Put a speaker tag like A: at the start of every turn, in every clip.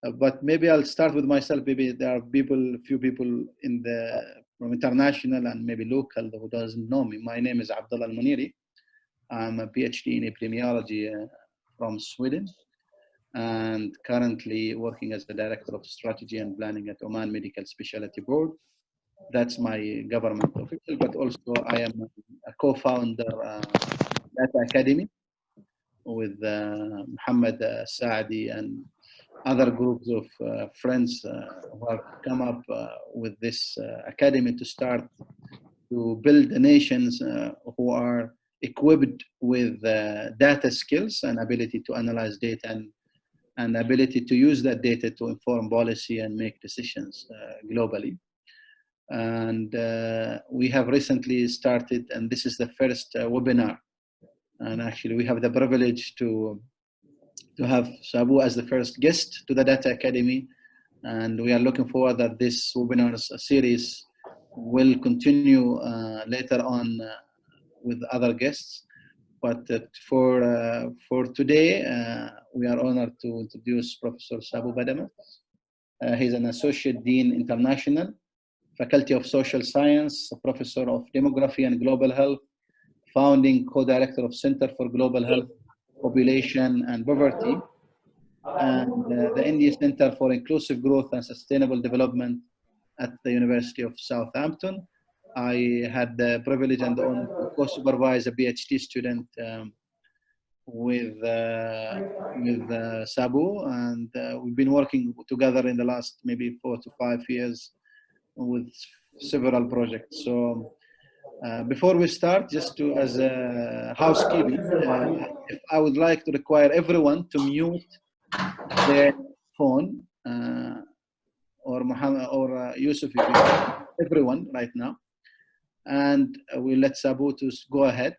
A: But maybe I'll start with myself. Maybe there are few people from international and maybe local who doesn't know me. My name is Abdullah Al-Muniri. I'm a PhD in epidemiology from Sweden, and currently working as the Director of Strategy and Planning at Oman Medical Specialty Board. That's my government official, but also I am a co-founder Data Academy with Muhammad Saadi and other groups of friends who have come up with this academy to start to build the nations who are equipped with data skills and ability to analyze data and ability to use that data to inform policy and make decisions globally. And we have recently started, and this is the first webinar. And actually, we have the privilege to have Sabu as the first guest to the Data Academy. And we are looking forward that this webinar series will continue later on with other guests. But for today, we are honored to introduce Professor Sabu Padmadas. He's an Associate Dean International, Faculty of Social Science, Professor of Demography and Global Health, founding co-director of Center for Global Health, Population and Poverty, and the India Center for Inclusive Growth and Sustainable Development at the University of Southampton. I had the privilege and the honor to co-supervise a PhD student with Sabu, and we've been working together in the last maybe 4 to 5 years with several projects. So before we start, just as a housekeeping, I would like to require everyone to mute their phone, or Muhammad or Yusuf, everyone right now. And we'll let Sabu to go ahead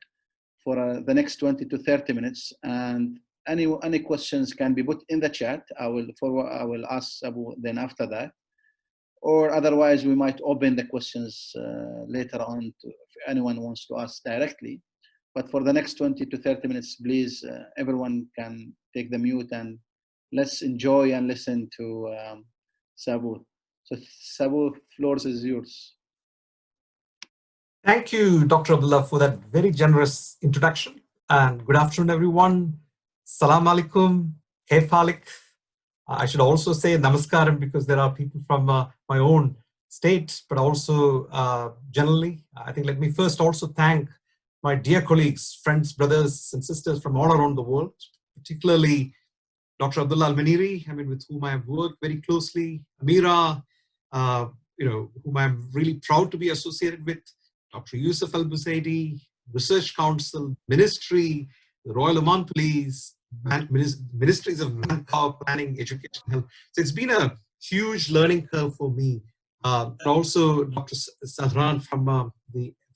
A: for the next 20 to 30 minutes. And any questions can be put in the chat. I will ask Sabu then after that. Or otherwise, we might open the questions later on if anyone wants to ask directly. But for the next 20 to 30 minutes, please, everyone can take the mute and let's enjoy and listen to Sabu. So Sabu, floor is yours.
B: Thank you, Dr. Abdullah, for that very generous introduction. And good afternoon, everyone. Salam alaikum, kaif halik. I should also say namaskaram because there are people from my own state, but also generally. I think let me first also thank my dear colleagues, friends, brothers, and sisters from all around the world, particularly Dr. Abdullah Al-Muniri, with whom I have worked very closely, Amira, whom I'm really proud to be associated with, Dr. Yusuf Al-Busaidi, Research Council, Ministry, the Royal Oman Police, Ministries of Manpower, Planning, Education, Health. So it's been a huge learning curve for me. And also Dr. Sahran from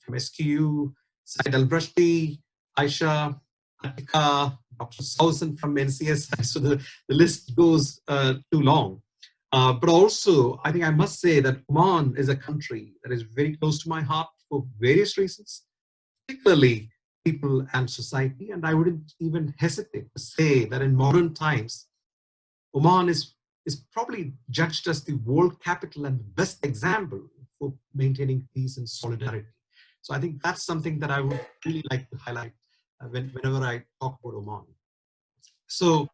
B: SQU, Said Al-Brashti, Aisha, Atika, Dr. Sausan from NCS. So the list goes too long. But also, I think I must say that Oman is a country that is very close to my heart for various reasons, particularly people and society. And I wouldn't even hesitate to say that in modern times, Oman is probably judged as the world capital and the best example for maintaining peace and solidarity. So I think that's something that I would really like to highlight whenever I talk about Oman. So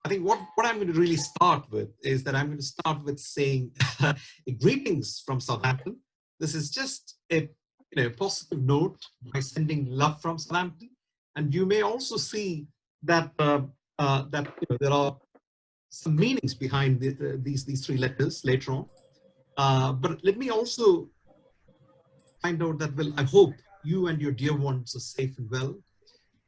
B: I think what I'm going to really start with is that I'm going to start with saying greetings from Southampton. This is just a positive note by sending love from Southampton. And you may also see that there are some meanings behind these 3 letters later on. But let me also find out that, well, I hope you and your dear ones are safe and well,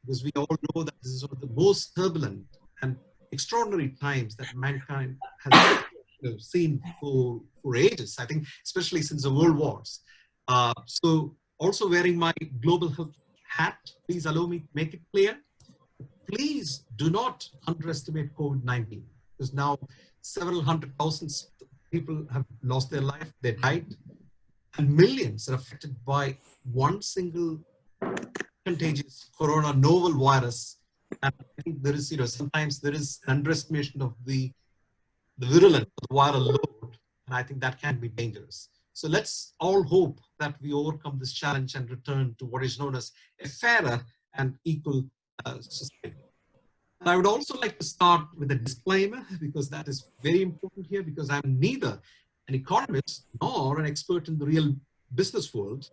B: because we all know that this is one of the most turbulent and extraordinary times that mankind has seen for ages, I think, especially since the world wars. So also wearing my global health hat, please allow me to make it clear. Please do not underestimate COVID-19, because now several 100,000 people have lost their life, they died, and millions are affected by one single contagious corona novel virus. And I think there is, sometimes there is an underestimation of the the virulence of the viral load, and I think that can be dangerous. So let's all hope that we overcome this challenge and return to what is known as a fairer and equal society. And I would also like to start with a disclaimer, because that is very important here, because I'm neither an economist nor an expert in the real business world.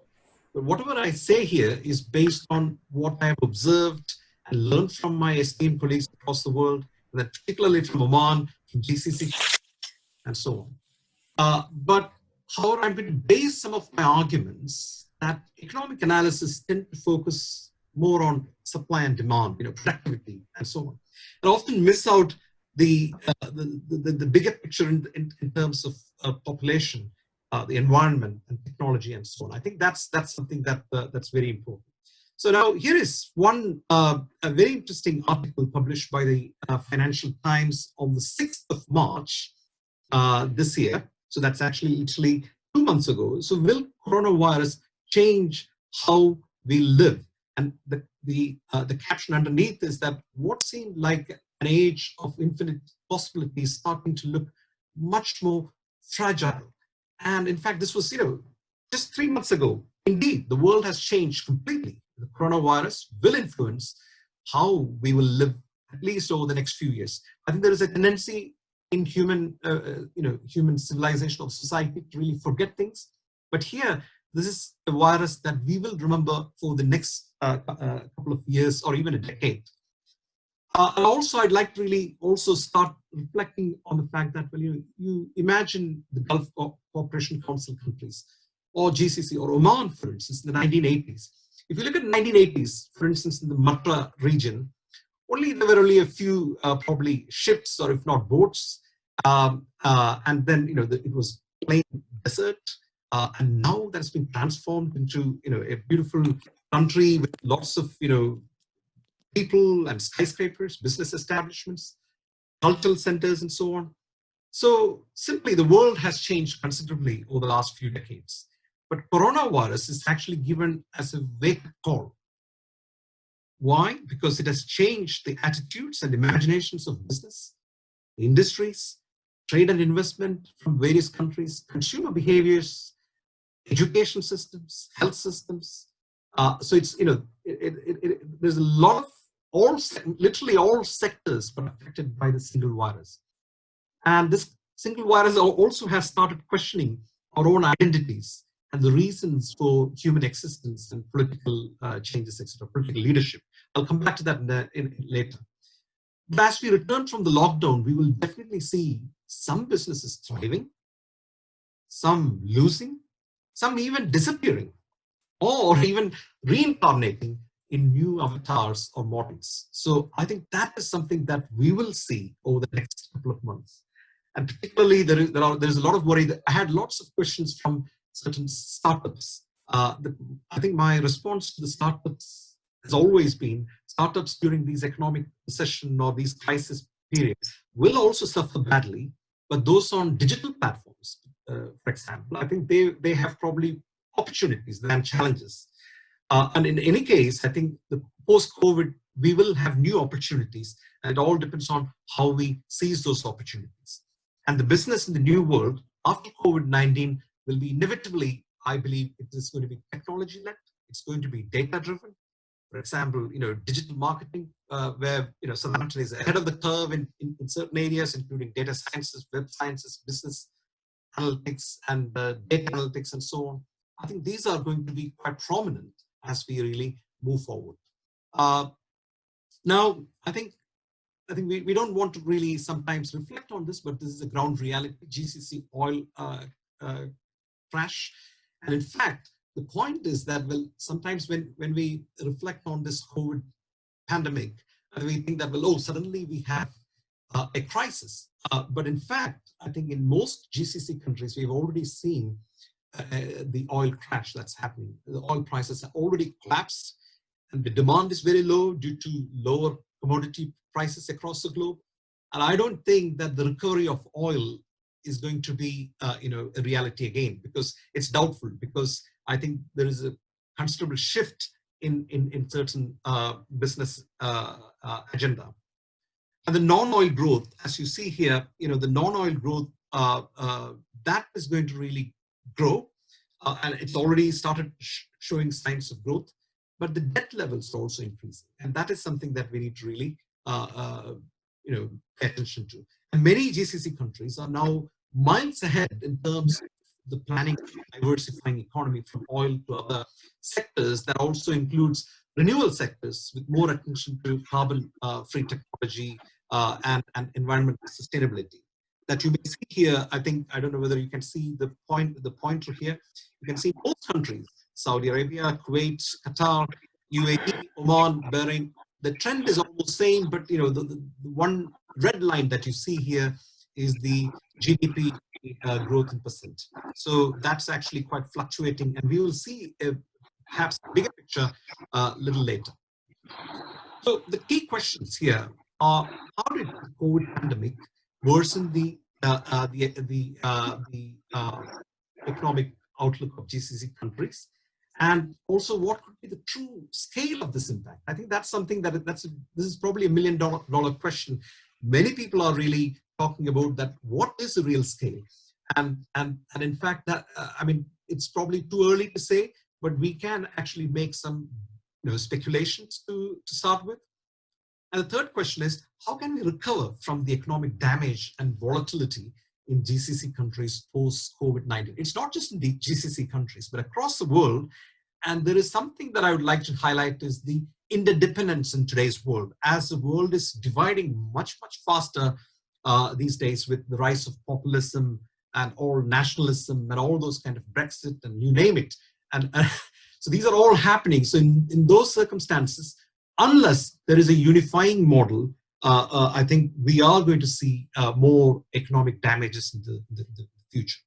B: But whatever I say here is based on what I've observed and learned from my esteemed colleagues across the world, and then particularly from Oman, from GCC, and so on. But however, I'm going to base some of my arguments that economic analysis tend to focus more on supply and demand, productivity, and so on, and often miss out the bigger picture in terms of population, the environment, and technology, and so on. I think that's something that's very important. So now here is one a very interesting article published by the Financial Times on the 6th of March this year. So that's actually literally 2 months ago. So will coronavirus change how we live? And the caption underneath is that what seemed like an age of infinite possibilities starting to look much more fragile. And in fact, this was, just 3 months ago. Indeed, the world has changed completely. The coronavirus will influence how we will live, at least over the next few years. I think there is a tendency in human civilization of society to really forget things. But here, this is a virus that we will remember for the next couple of years or even a decade. And also, I'd like to really also start reflecting on the fact that when you imagine the Gulf Cooperation Council countries, or GCC, or Oman, for instance, in the 1980s. If you look at the 1980s, for instance, in the Matra region, there were only a few probably ships, or if not boats, and then it was plain desert, and now that's been transformed into a beautiful country with lots of people and skyscrapers, business establishments, cultural centers, and so on. So simply, the world has changed considerably over the last few decades. But coronavirus is actually given as a wake-up call. Why? Because it has changed the attitudes and imaginations of business, industries, trade and investment from various countries, consumer behaviors, education systems, health systems. So it's, there's a lot of literally all sectors are affected by the single virus. And this single virus also has started questioning our own identities and the reasons for human existence and political changes, etc., political leadership. I'll come back to that later. But as we return from the lockdown, we will definitely see some businesses thriving, some losing, some even disappearing, or even reincarnating in new avatars or models. So I think that is something that we will see over the next couple of months. And particularly, there's a lot of worry. That I had lots of questions from certain startups. I think my response to the startups has always been, startups during these economic recession or these crisis periods will also suffer badly, but those on digital platforms, for example, I think they have probably opportunities than challenges. And in any case, I think the post-COVID, we will have new opportunities, and it all depends on how we seize those opportunities. And the business in the new world after COVID-19 will be inevitably, I believe, it is going to be technology-led. It's going to be data-driven. For example, digital marketing, where South Africa is ahead of the curve in certain areas, including data sciences, web sciences, business analytics, and data analytics, and so on. I think these are going to be quite prominent as we really move forward. Now, I think we don't want to really sometimes reflect on this, but this is a ground reality. GCC oil crash, and in fact, the point is that sometimes when we reflect on this COVID pandemic, we think that suddenly we have a crisis. But in fact, I think in most GCC countries, we've already seen the oil crash that's happening. The oil prices have already collapsed, and the demand is very low due to lower commodity prices across the globe. And I don't think that the recovery of oil is going to be a reality again, because it's doubtful, because I think there is a considerable shift in certain business agenda. And the non-oil growth, as you see here, the non-oil growth, that is going to really grow. And it's already started showing signs of growth. But the debt levels are also increasing. And that is something that we need to really pay attention to. And many GCC countries are now miles ahead in terms of the planning of diversifying economy from oil to other sectors that also includes renewable sectors with more attention to carbon-free technology and environmental sustainability. That you may see here, I don't know whether you can see the pointer here. You can see most countries, Saudi Arabia, Kuwait, Qatar, UAE, Oman, Bahrain. The trend is almost same, but the one red line that you see here is the GDP growth in percent. So that's actually quite fluctuating, and we will see perhaps a bigger picture a little later. So the key questions here are: how did the COVID pandemic worsen the economic outlook of GCC countries? And also, what could be the true scale of this impact? I think that's something this is probably $1 million question. Many people are really talking about that. What is the real scale? And in fact, that it's probably too early to say, but we can actually make some speculations to start with. And the third question is, how can we recover from the economic damage and volatility in GCC countries post-COVID-19? It's not just in the GCC countries, but across the world. And there is something that I would like to highlight is the interdependence in today's world. As the world is dividing much, much faster these days with the rise of populism and all nationalism and all those kind of Brexit and you name it. And so these are all happening. So in those circumstances, unless there is a unifying model, I think we are going to see more economic damages in the future.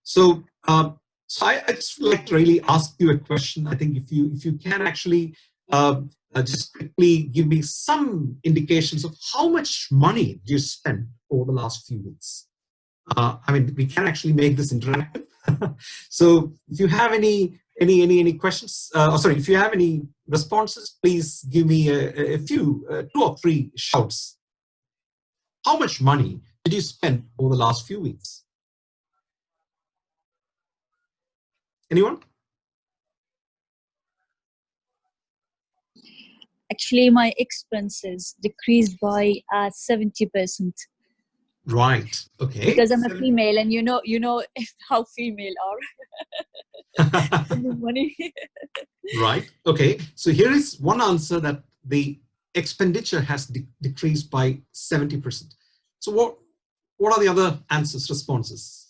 B: So I just would like to really ask you a question. I think if you can actually just quickly give me some indications of how much money you spent over the last few weeks. We can actually make this interactive. So if you have any questions, if you have any responses, please give me a few, 2 or 3 shouts. How much money did you spend over the last few weeks? Anyone?
C: Actually, my expenses decreased by 70%.
B: Right. Okay.
C: Because I'm a female, and you know how female are. Money.
B: Right. Okay. So here is one answer, that the expenditure has decreased by 70%. So what are the other answers, responses?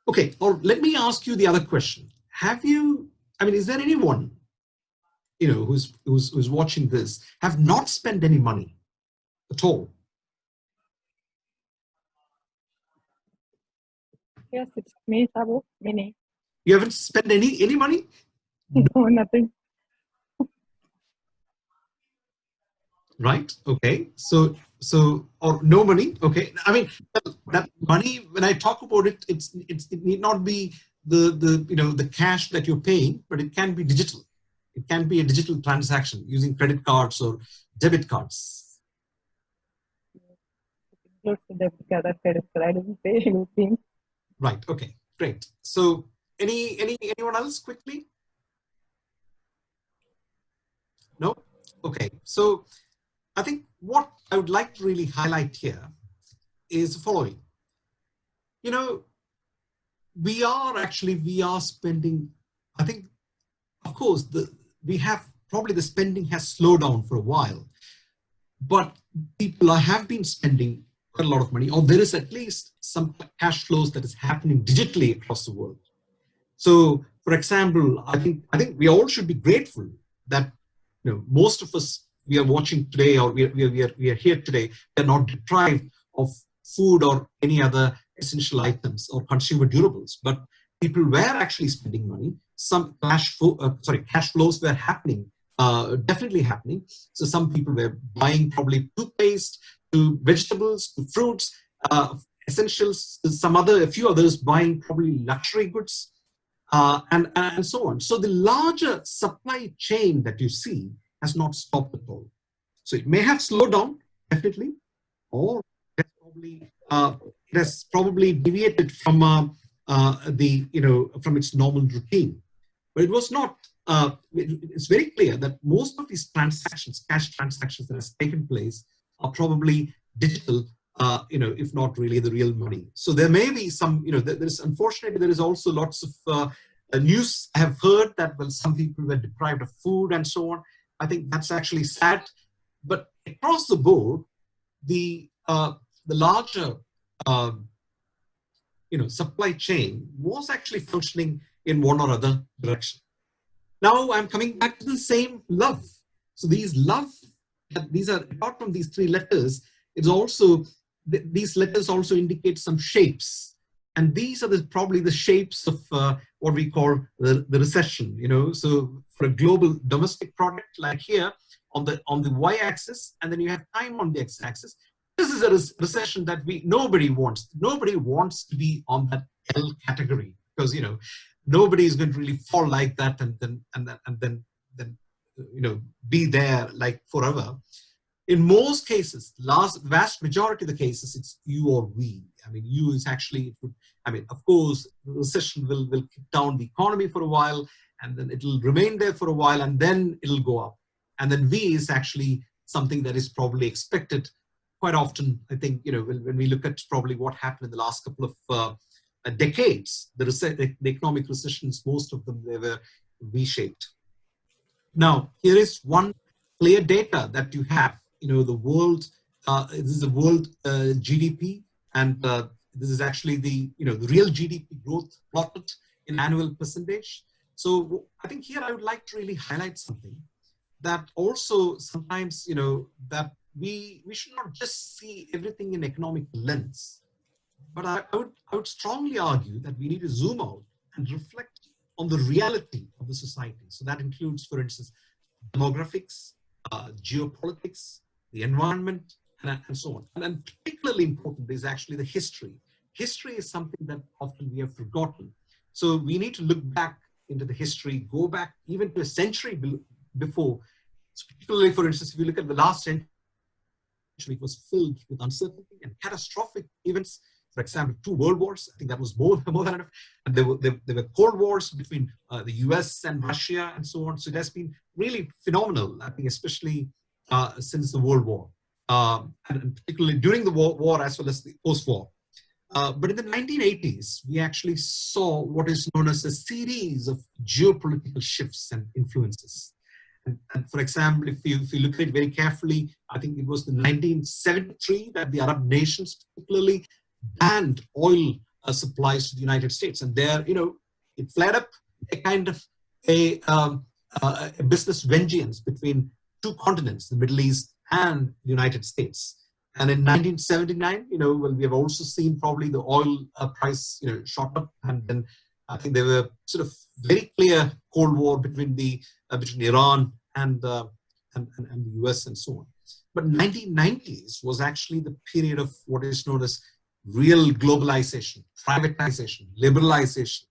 B: Okay. Or let me ask you the other question. Is there anyone who's watching this have not spent any money at all?
D: Yes, it's me, Sabu. Mini.
B: You haven't spent any money?
D: No, nothing.
B: Right. Okay. So or no money. Okay. That money, when I talk about it, it need not be the cash that you're paying, but it can be digital. It can be a digital transaction using credit cards or debit cards.
D: Close to the other credit card. I didn't pay anything.
B: Right. Okay. Great. So anyone else quickly? No? Okay. So I think what I would like to really highlight here is the following. We are spending, I think, of course, the spending has slowed down for a while, but people have been spending quite a lot of money, or there is at least some cash flows that is happening digitally across the world. So, for example, I think we all should be grateful that most of us, we are watching today, or we are here today, we are not deprived of food or any other essential items or consumer durables, but people were actually spending money. Some cash flows were happening, definitely happening. So some people were buying probably toothpaste, to vegetables, to fruits, essentials. A few others buying probably luxury goods, and so on. So the larger supply chain that you see has not stopped at all. So it may have slowed down, definitely, or it has probably deviated from from its normal routine. But it was not. It's very clear that most of these transactions, cash transactions that has taken place, are probably digital. If not really the real money. So there may be some. Unfortunately there is also lots of news. I have heard that some people were deprived of food and so on. I think that's actually sad. But across the board, the larger supply chain was actually functioning in one or other direction. Now I'm coming back to the same love. So these are, apart from these three letters, it's also, these letters also indicate some shapes. And these are probably the shapes of what we call the recession. So for a global domestic product, like here on the y-axis, and then you have time on the x-axis. This is a recession that nobody wants. Nobody wants to be on that L category, because nobody is going to really fall like that and then be there like forever. In most cases, vast majority of the cases, it's you or we. I mean, you is actually, of course, the recession will kick down the economy for a while, and then it'll remain there for a while, and then it'll go up. And then we is actually something that is probably expected quite often. I think, when we look at probably what happened in the last couple of decades, the economic recessions, most of them, they were V-shaped. Now, here is one clear data that you have. The world, this is the world GDP, and this is actually the real GDP growth plotted in annual percentage. So I think here I would like to really highlight something that also sometimes, that we should not just see everything in economic lens, but I would strongly argue that we need to zoom out and reflect on the reality of the society. So that includes, for instance, demographics, geopolitics, the environment, and so on. And particularly important is actually the history. History is something that often we have forgotten. So we need to look back into the history, go back even to a century before. So particularly, for instance, if you look at the last century, it was filled with uncertainty and catastrophic events. For example, 2 world wars. I think that was more than enough. And there were cold wars between the US and Russia and so on. So it has been really phenomenal, I think, especially since the World War, and particularly during the war as well as the post-war. But in the 1980s, we actually saw what is known as a series of geopolitical shifts and influences. And for example, if you look at it very carefully, I think it was in 1973 that the Arab nations particularly banned oil supplies to the United States. And there, it flared up a kind of a business vengeance between 2 continents, the Middle East and the United States. And in 1979, we have also seen probably the oil price, shot up, and then I think there were sort of very clear Cold War between Iran and the US and so on. But 1990s was actually the period of what is known as real globalization, privatization, liberalization.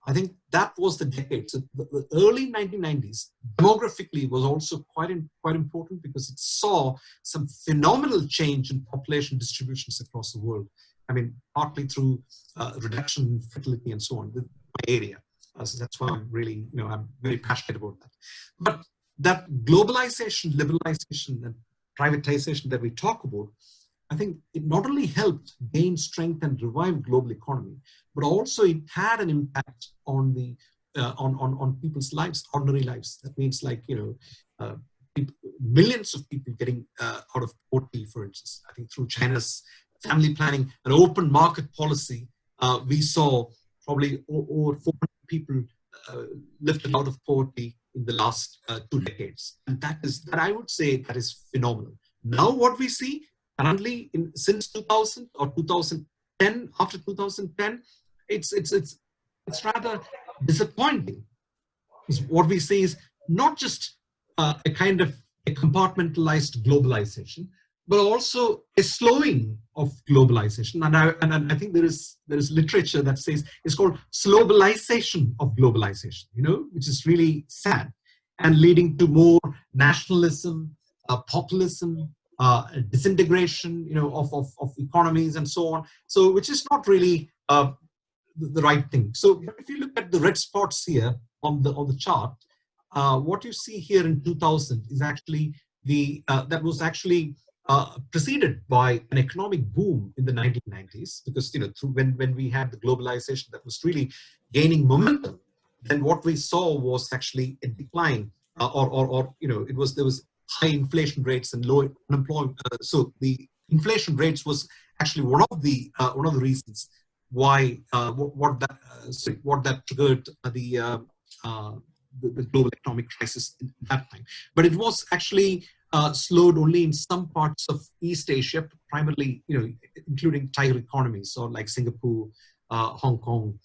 B: I think that was the decade. So the early 1990s, demographically, was also quite important because it saw some phenomenal change in population distributions across the world. I mean, partly through reduction in fertility and so on, in my area. So that's why I'm really, I'm very passionate about that. But that globalization, liberalization, and privatization that we talk about, I think it not only helped gain strength and revive global economy, but also it had an impact on the on people's lives, ordinary lives. That means, like, millions of people getting out of poverty, for instance. I think through China's family planning and open market policy, we saw probably over 400 people lifted out of poverty in the last 2 decades, and that I would say that is phenomenal. Now what we see currently, since 2000 or 2010, after 2010, it's rather disappointing. What we see is not just a kind of a compartmentalized globalization, but also a slowing of globalization. And I think there is literature that says it's called slowbalization of globalization, which is really sad and leading to more nationalism, populism, disintegration, of economies and so on. So, which is not really the right thing. So, but if you look at the red spots here on the chart, what you see here in 2000 is actually that was actually preceded by an economic boom in the 1990s, because when we had the globalization that was really gaining momentum, then what we saw was actually a decline, or there was high inflation rates and low unemployment. So the inflation rates was actually one of the reasons why what that triggered the global economic crisis at that time. But it was actually slowed only in some parts of East Asia, primarily, including tiger economies, or like Singapore, Hong Kong,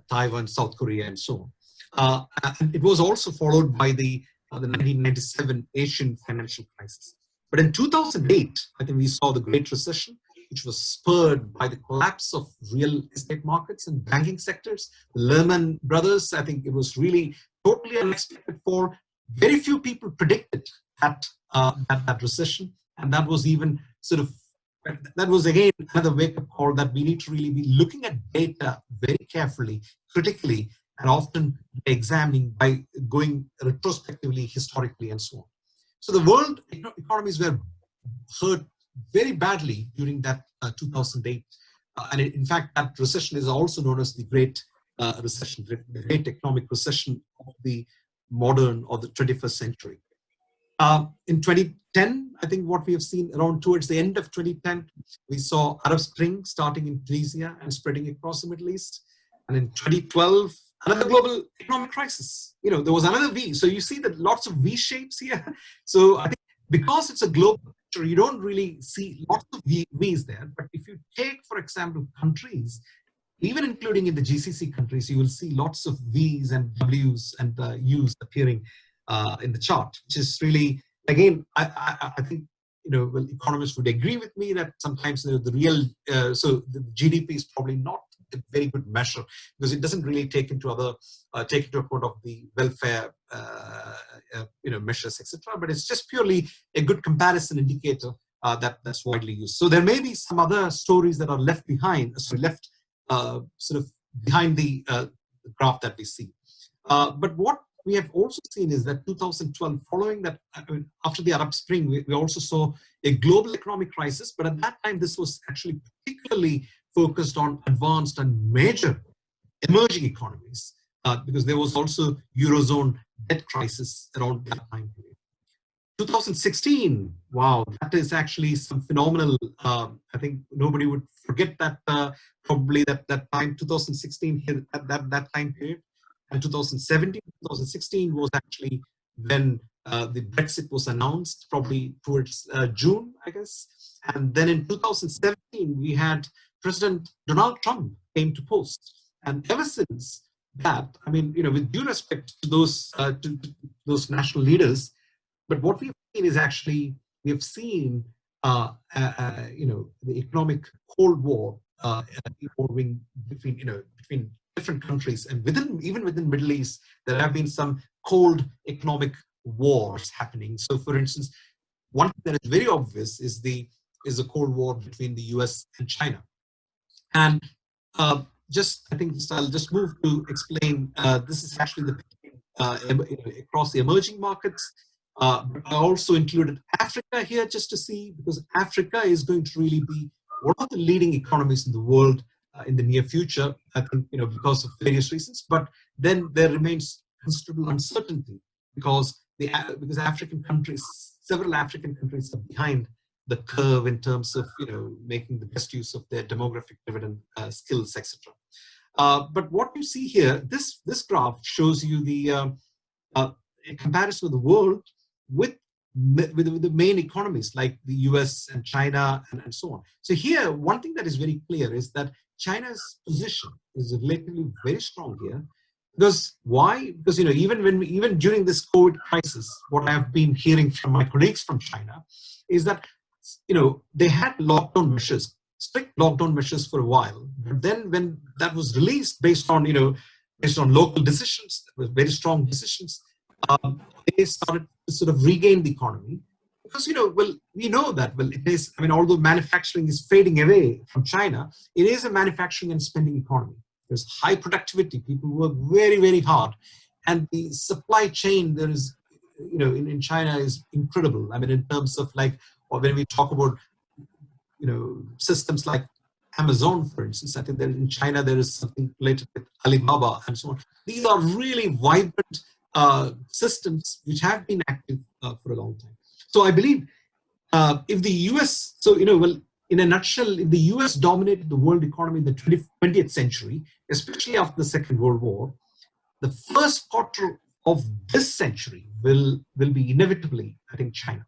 B: Taiwan, South Korea, and so on. And it was also followed by the 1997 Asian financial crisis. But in 2008, I think we saw the Great Recession, which was spurred by the collapse of real estate markets and banking sectors. The Lehman Brothers, I think it was really totally unexpected. For very few people predicted that recession, and that was even that was again another wake-up call that we need to really be looking at data very carefully, critically, and often examining by going retrospectively, historically, and so on. So the world economies were hurt very badly during that 2008, and in fact, that recession is also known as the Great Recession, the Great Economic Recession of the modern or the 21st century. In 2010, I think what we have seen around towards the end of 2010, we saw Arab Spring starting in Tunisia and spreading across the Middle East. And in 2012, another global economic crisis. There was another V. So you see that lots of V shapes here. So I think because it's a global picture, you don't really see lots of V's there. But if you take, for example, countries, even including in the GCC countries, you will see lots of V's and W's and U's appearing in the chart, which is really, again, I think, well, economists would agree with me that sometimes the real, so the GDP is probably not a very good measure, because it doesn't really take into account of the welfare, measures, etc. But it's just purely a good comparison indicator that's widely used. So there may be some other stories that are left behind, sort of behind the graph that we see. But what we have also seen is that 2012, following that, after the Arab Spring, we also saw a global economic crisis. But at that time, this was actually particularly focused on advanced and major emerging economies, because there was also Eurozone debt crisis around that time period. 2016, wow, that is actually some phenomenal, I think nobody would forget that, probably that time, 2016, that time period. And 2017, 2016 was actually when the Brexit was announced, probably towards June, I guess. And then in 2017, we had President Donald Trump came to post. And ever since that, I mean, with due respect to those national leaders, but what we've seen is actually, we have seen, the economic Cold War evolving between different countries, and even within Middle East, there have been some cold economic wars happening. So, for instance, one thing that is very obvious is the Cold War between the US and China. And I think I'll just move to explain. This is actually across the emerging markets. But I also included Africa here just to see, because Africa is going to really be one of the leading economies in the world in the near future, I think, because of various reasons. But then there remains considerable uncertainty because African countries, several African countries, are behind the curve in terms of making the best use of their demographic dividend skills, etc. But what you see here, this graph shows you the comparison of the world with the main economies like the US and China and so on. So here, one thing that is very clear is that China's position is relatively very strong here. Because why? Because even during this COVID crisis, what I've been hearing from my colleagues from China is that they had lockdown measures, strict lockdown measures for a while. But then when that was released based on local decisions, very strong decisions, they started to sort of regain the economy. because, well, we know that, well, it is, I mean, although manufacturing is fading away from China, it is a manufacturing and spending economy. There's high productivity. People work very, very hard. And the supply chain, there is, in China is incredible. I mean, in terms of like, or when we talk about, systems like Amazon, for instance, I think that in China, there is something related with Alibaba and so on. These are really vibrant systems which have been active for a long time. So I believe if the US, well, in a nutshell, if the US dominated the world economy in the 20th century, especially after the Second World War, the first quarter of this century will be inevitably, I think, China.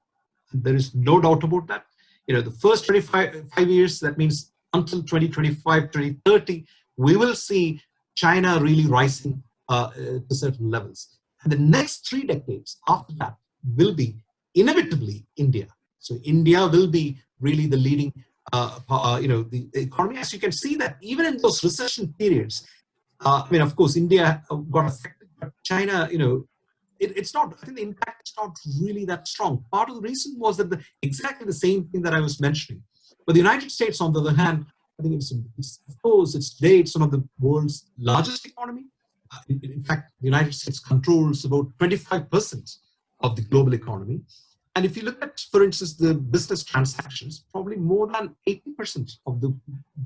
B: And there is no doubt about that. The first 25 years, that means until 2025, 2030, we will see China really rising to certain levels. And the next 3 decades after that will be inevitably India. So India will be really the leading, the economy. As you can see that even in those recession periods, I mean, of course, India got affected, but China, it's not, I think the impact is not really that strong. Part of the reason was that exactly the same thing that I was mentioning. But the United States, on the other hand, I think of course, today it's one of the world's largest economy. In fact, the United States controls about 25% of the global economy. And if you look at, for instance, the business transactions, probably more than 80% of the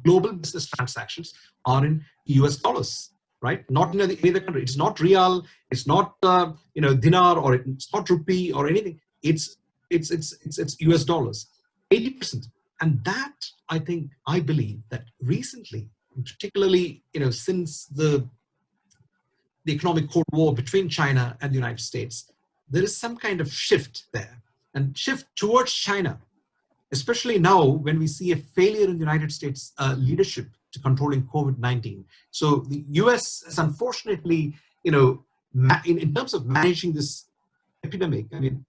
B: global business transactions are in US dollars, right? Not in any other country. It's not real. It's not dinar, or it's not rupee or anything. It's US dollars, 80%. And that, I believe that recently, particularly since the economic Cold War between China and the United States, there is some kind of shift there, and shift towards China, especially now when we see a failure in the United States leadership to controlling COVID-19. So the US is unfortunately, in terms of managing this epidemic, I mean,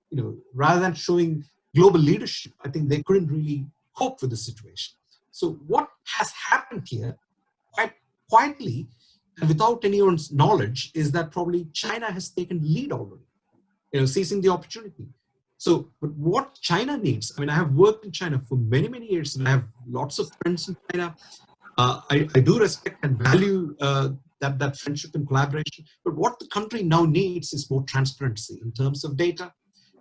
B: rather than showing global leadership, I think they couldn't really cope with the situation. So what has happened here, quite quietly and without anyone's knowledge, is that probably China has taken lead already, seizing the opportunity. So, but what China needs, I mean, I have worked in China for many, many years, and I have lots of friends in China. I do respect and value that friendship and collaboration. But what the country now needs is more transparency in terms of data,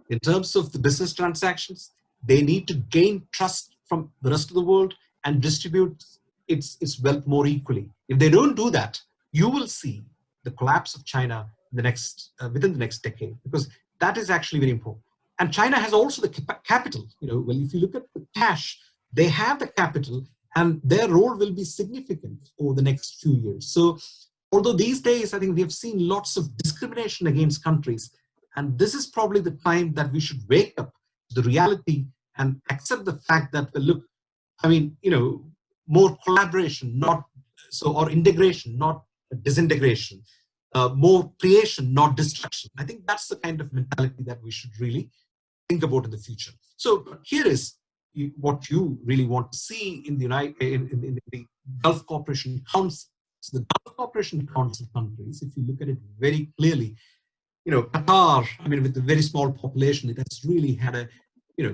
B: in terms of the business transactions. They need to gain trust from the rest of the world and distribute its wealth more equally. If they don't do that, you will see the collapse of China within the next decade, because that is actually very important. And China has also the capital. Well, if you look at the cash, they have the capital, and their role will be significant over the next few years. So, although these days, I think we have seen lots of discrimination against countries, and this is probably the time that we should wake up to the reality and accept the fact that, look, I mean, more collaboration, or integration, not disintegration, more creation, not destruction. I think that's the kind of mentality that we should really think about in the future. So here is what you really want to see in the Gulf Cooperation Council. So the Gulf Cooperation Council countries, if you look at it very clearly, Qatar, I mean, with a very small population, it has really had a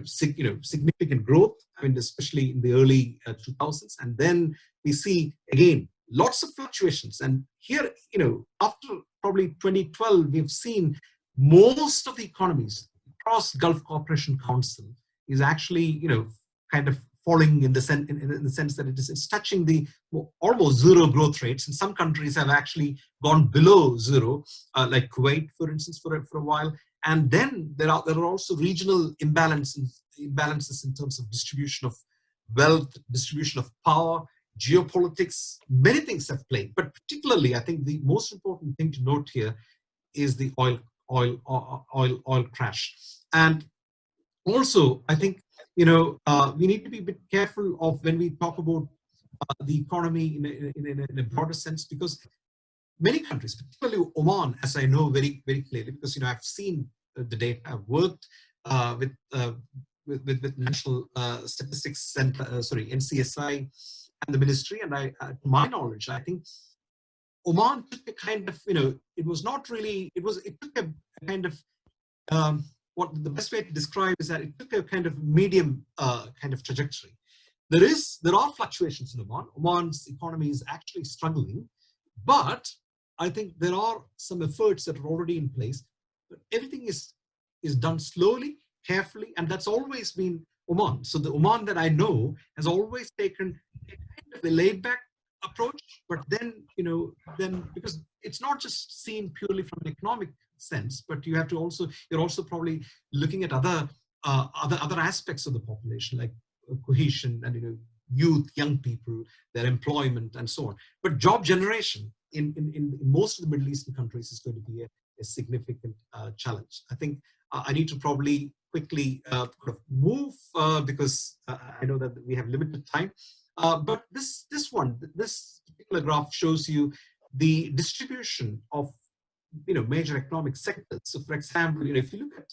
B: significant growth, I mean, especially in the early 2000s. And then we see, again, lots of fluctuations. And here, after probably 2012, we've seen most of the economies across Gulf Cooperation Council is actually, kind of falling in the sense that it's touching the almost zero growth rates. And some countries have actually gone below zero, like Kuwait, for instance, for a while. And then there are also regional imbalances in terms of distribution of wealth, distribution of power, geopolitics. Many things have played, but particularly, I think the most important thing to note here is the oil crash. And also, I think we need to be a bit careful of when we talk about the economy in a broader sense, because many countries, particularly Oman, as I know very, very clearly, because I've seen the data. I've worked with National Statistics Center, NCSI, and the ministry, and to my knowledge, I think Oman took a kind of, it was not really, it took a kind of what the best way to describe is that it took a kind of medium kind of trajectory. There are fluctuations in Oman. Oman's economy is actually struggling, but I think there are some efforts that are already in place. But everything is done slowly, carefully, and that's always been Oman. So the Oman that I know has always taken a kind of a laid-back approach, but then, because it's not just seen purely from an economic sense, but you have to also, you're also probably looking at other aspects of the population, like cohesion and, youth, young people, their employment and so on. But job generation in most of the Middle Eastern countries is going to be a significant challenge. I think I need to probably quickly move because I know that we have limited time. But this particular graph shows you the distribution of major economic sectors. So, for example, if you look at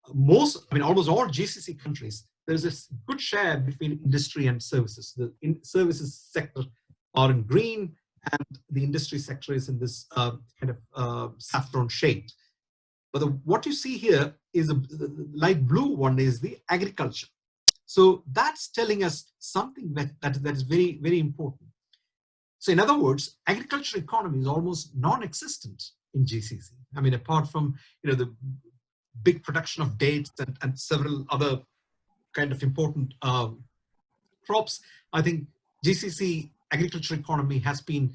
B: almost all GCC countries, there's a good share between industry and services. The services sector are in green, and the industry sector is in this kind of saffron shade. But what you see here is the light blue one is the agriculture. So that's telling us something that is very, very important. So in other words, agriculture economy is almost non-existent in GCC. Apart from the big production of dates and several other kind of important crops, I think GCC agriculture economy has been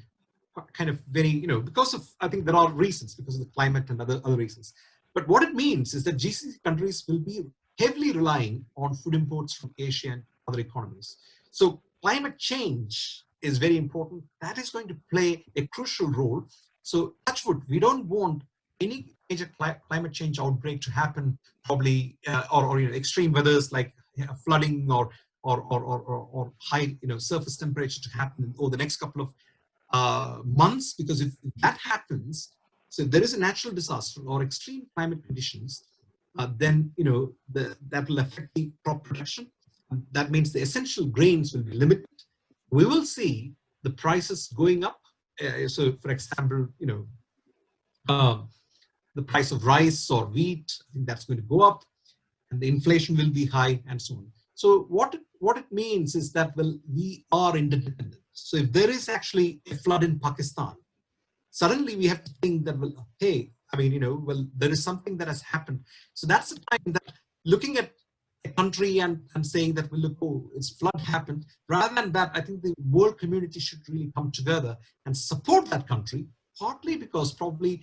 B: kind of very, because of, I think there are reasons, because of the climate and other reasons. But what it means is that GCC countries will be heavily relying on food imports from Asia and other economies. So climate change is very important. That is going to play a crucial role. So touch wood, we don't want any major climate change outbreak to happen, probably, or extreme weathers like flooding or high surface temperature to happen over the next couple of months, because if that happens, so if there is a natural disaster or extreme climate conditions, then that will affect the crop production. That means the essential grains will be limited. We will see the prices going up. So, for example, the price of rice or wheat, I think that's going to go up, and the inflation will be high, and so on. So what it means is that, well, we are interdependent. So if there is actually a flood in Pakistan, suddenly we have to think that, well, hey, well, there is something that has happened. So that's the time that looking at a country and saying that, well, look, oh, it's flood happened. Rather than that, I think the world community should really come together and support that country, partly because probably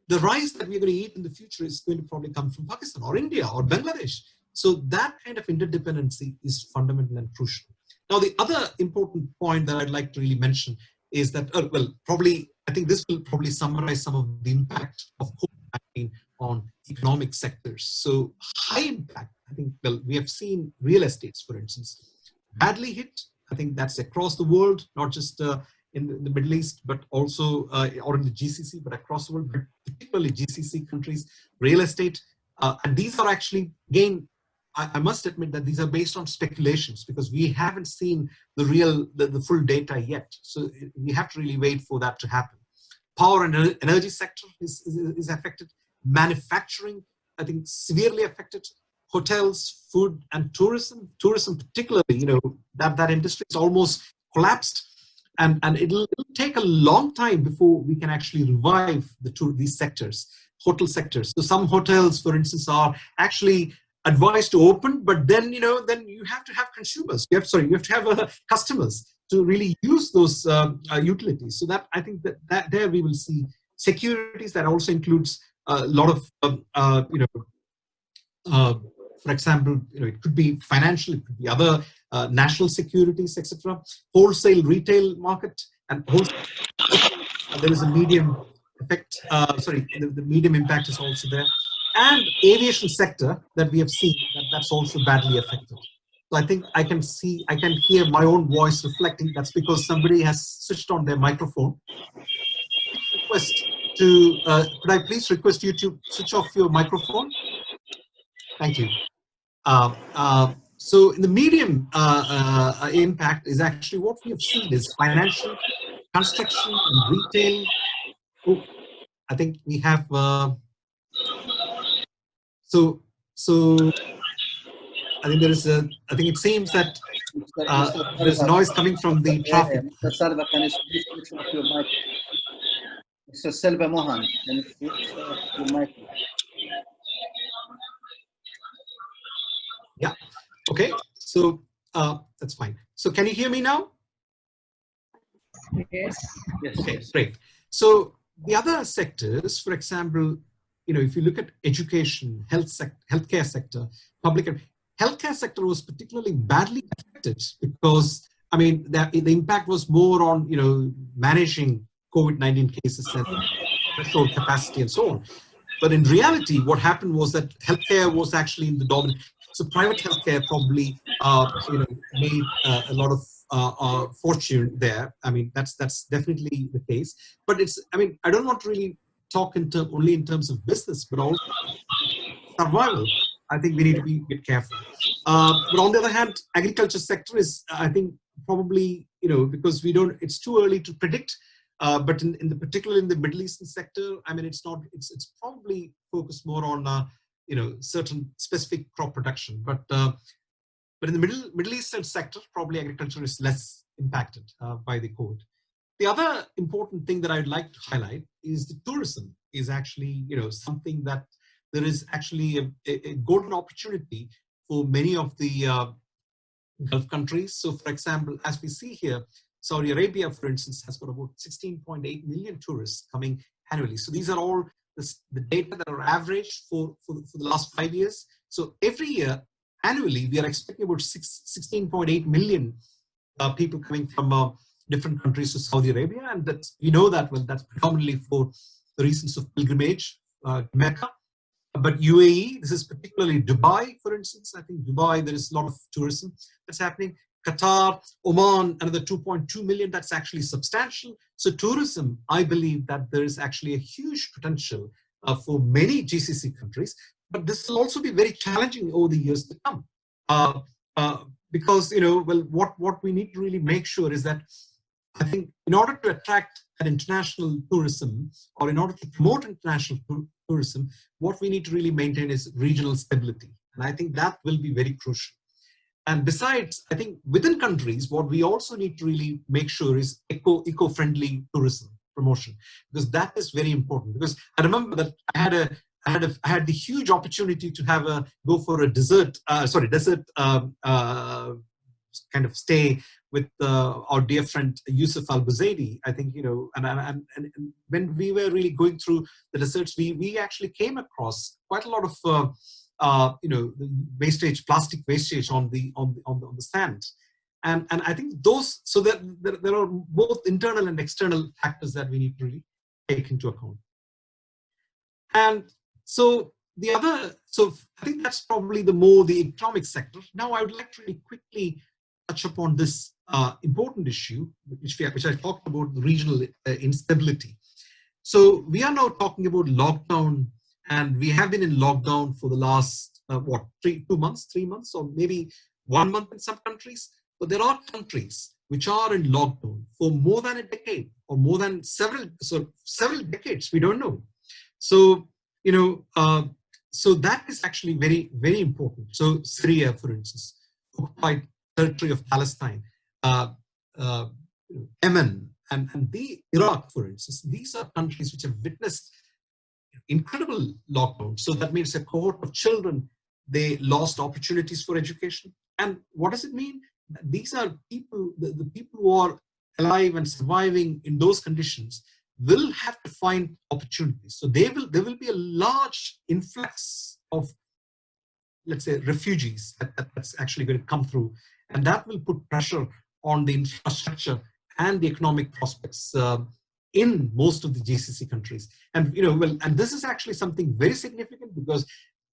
B: the rice that we're going to eat in the future is going to probably come from Pakistan or India or Bangladesh. So that kind of interdependency is fundamental and crucial. Now, the other important point that I'd like to really mention is that, I think this will probably summarize some of the impact of COVID-19 on economic sectors. So high impact, I think, well, we have seen real estates, for instance, badly hit. I think that's across the world, not just in the Middle East, but also, or in the GCC, but across the world, but particularly GCC countries, real estate. And these are actually, again, I must admit that these are based on speculations, because we haven't seen the full data yet. So we have to really wait for that to happen. Power and energy sector is affected. Manufacturing, I think, severely affected. Hotels, food, and tourism. Tourism particularly, that industry is almost collapsed. And it'll take a long time before we can actually revive these sectors, hotel sectors. So some hotels, for instance, are actually advised to open, but then then you have to have consumers. You have to have customers to really use those utilities. So that, I think that there we will see securities. That also includes a lot of for example, it could be financial, it could be other national securities, etc. Wholesale retail market, and there is a medium effect. The medium impact is also there, and aviation sector that we have seen that's also badly affected. So I think I can hear my own voice reflecting. That's because somebody has switched on their microphone. Could I please request you to switch off your microphone? Thank you. So in the medium impact is actually what we have seen is financial, construction, and retail. Oh, I think we have, so So I think there is I think it seems that there's noise coming from the traffic.
A: Mr. Sarva, can you please switch off your mic? Mr. Selva Mohan, can you switch off your mic?
B: Yeah. Okay. So that's fine. So can you hear me now?
D: Yes.
A: Yes.
B: Okay,
A: Yes.
B: great. So the other sectors, for example, if you look at education, healthcare sector, healthcare sector was particularly badly affected because, I mean, the impact was more on, managing COVID-19 cases and threshold capacity and so on. But in reality, what happened was that healthcare was actually in the dominant. So private healthcare probably, made a lot of fortune there. I mean, that's definitely the case. But I don't want to really talk only in terms of business, but also survival. I think we need to be a bit careful. But on the other hand, agriculture sector is, I think, probably, because it's too early to predict. But particularly in the Middle Eastern sector, I mean, it's probably focused more on, certain specific crop production. But in the Middle Eastern sector, probably agriculture is less impacted by the COVID. The other important thing that I'd like to highlight is the tourism is actually, something that there is actually a golden opportunity for many of the Gulf countries. So, for example, as we see here, Saudi Arabia, for instance, has got about 16.8 million tourists coming annually. So these are all the data that are averaged for the last 5 years. So every year, annually, we are expecting about 16.8 million people coming from different countries to Saudi Arabia. And we know that, well, that's predominantly for the reasons of pilgrimage, Mecca. But UAE, this is particularly Dubai, for instance. I think Dubai, there is a lot of tourism that's happening. Qatar, Oman, another 2.2 million, that's actually substantial. So tourism, I believe that there is actually a huge potential for many GCC countries, but this will also be very challenging over the years to come. Because, what we need to really make sure is that, I think, in order to attract an international tourism, or in order to promote international tourism, what we need to really maintain is regional stability. And I think that will be very crucial. And besides, I think within countries, what we also need to really make sure is eco-friendly tourism promotion, because that is very important. Because I remember that I had the huge opportunity to go for a desert kind of stay with our dear friend Yusuf Al-Buzaidi. I think, and when we were really going through the deserts, we actually came across quite a lot of wastage, plastic wastage on the sand, and I think those, so that there are both internal and external factors that we need to really take into account. And so I think that's probably the economic sector. Now I would like to really quickly touch upon this important issue, which I talked about, the regional instability. So we are now talking about lockdown. And we have been in lockdown for the last, 3 months, or maybe 1 month in some countries. But there are countries which are in lockdown for more than a decade, or more than several decades, we don't know. So, so that is actually very, very important. So Syria, for instance, occupied territory of Palestine, Yemen, and Iraq, for instance, these are countries which have witnessed incredible lockdown. So that means a cohort of children, they lost opportunities for education. And what does it mean? These are people, the people who are alive and surviving in those conditions will have to find opportunities. So there will be a large influx of, let's say, refugees that's actually going to come through. And that will put pressure on the infrastructure and the economic prospects in most of the GCC countries. And and this is actually something very significant, because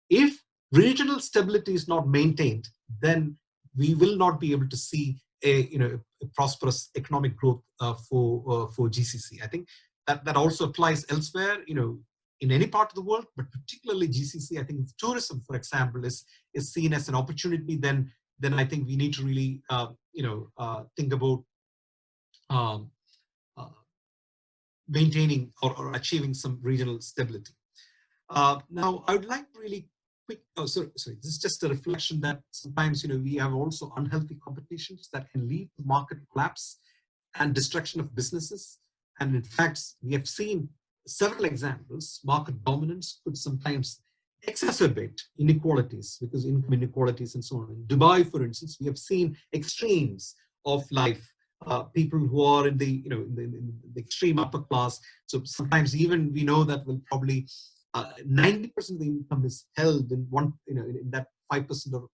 B: if regional stability is not maintained, then we will not be able to see a prosperous economic growth for GCC. I think that also applies elsewhere, in any part of the world, but particularly GCC. I think if tourism, for example, is seen as an opportunity, then I think we need to really think about maintaining or achieving some regional stability. Now, I would like to really quick, sorry, this is just a reflection that sometimes, we have also unhealthy competitions that can lead to market collapse and destruction of businesses. And in fact, we have seen several examples. Market dominance could sometimes exacerbate inequalities, because income inequalities and so on. In Dubai, for instance, we have seen extremes of life. People who are in the, in the extreme upper class. So sometimes even we know that will probably 90% of the income is held in one, in that 5% or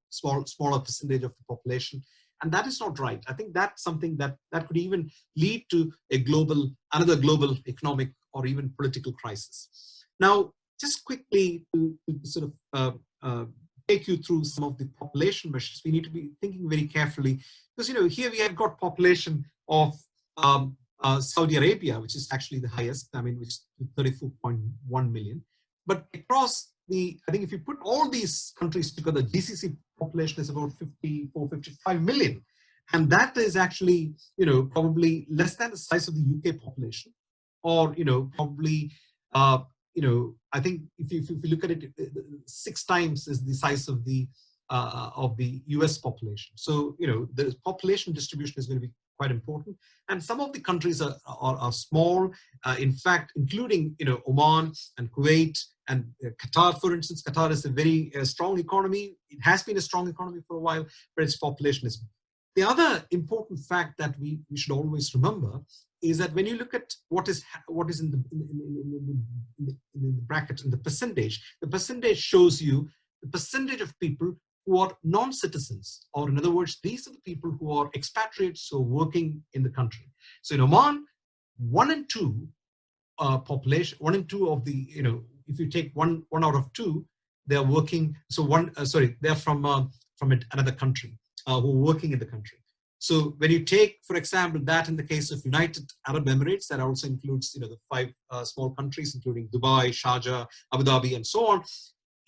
B: smaller percentage of the population, and that is not right. I think that's something that could even lead to another global economic or even political crisis. Now, just quickly to sort of take you through some of the population measures, we need to be thinking very carefully, because here we have got population of Saudi Arabia, which is actually the highest, which is 34.1 million. But across I think if you put all these countries together, GCC population is about 54, 55 million. And that is actually, probably less than the size of the UK population, or, probably, I think if you look at it, 6 times is the size of the US population. So, the population distribution is going to be quite important. And some of the countries are small, in fact, including, Oman and Kuwait and Qatar, for instance. Qatar is a very strong economy. It has been a strong economy for a while, but its population is. The other important fact that we should always remember is that when you look at what is in the bracket, in the percentage shows you the percentage of people who are non-citizens, or in other words, these are the people who are expatriates who are working in the country. So in Oman, 1 in 2 population, 1 in 2 of the, if you take one out of 2, they are working. So they're from another country who are working in the country. So when you take, for example, that in the case of United Arab Emirates, that also includes, the 5 small countries, including Dubai, Sharjah, Abu Dhabi, and so on.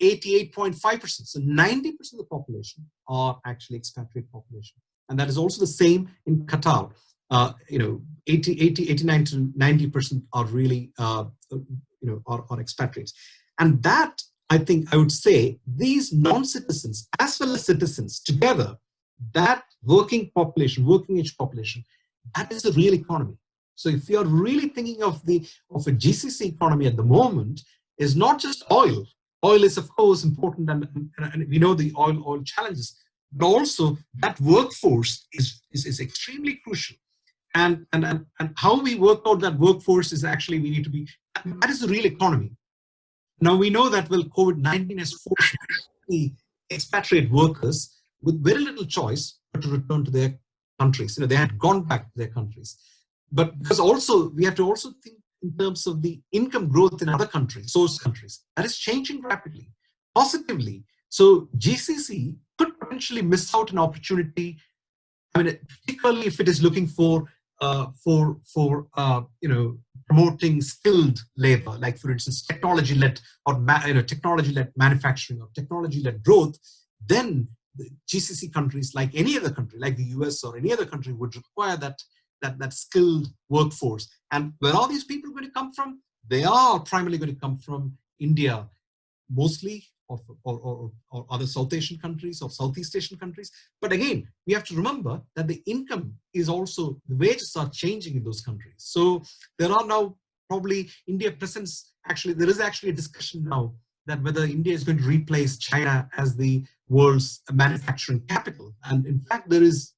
B: 88.5%. So 90% of the population are actually expatriate population. And that is also the same in Qatar. 89 to 90% are really, are expatriates. And that, I think I would say, these non-citizens as well as citizens together, that working age population, that is the real economy. So if you're really thinking of a GCC economy at the moment, is not just oil. Oil is, of course, important, and we know the oil challenges, but also that workforce is extremely crucial. And how we work out that workforce is actually, that is the real economy. Now, we know that, COVID-19 has forced the expatriate workers with very little choice but to return to their countries. They had gone back to their countries. But because also, we have to also think in terms of the income growth in other countries, source countries, that is changing rapidly, positively. So GCC could potentially miss out an opportunity, particularly if it is looking for promoting skilled labor, like for instance, technology-led or technology-led manufacturing or technology-led growth. Then the GCC countries, like any other country, like the US or any other country, would require that skilled workforce. And where are these people going to come from? They are primarily going to come from India, mostly, or other South Asian countries or Southeast Asian countries. But again, we have to remember that the income is also, the wages are changing in those countries. So there are now probably India presents, there is actually a discussion now that whether India is going to replace China as the world's manufacturing capital. And in fact, there's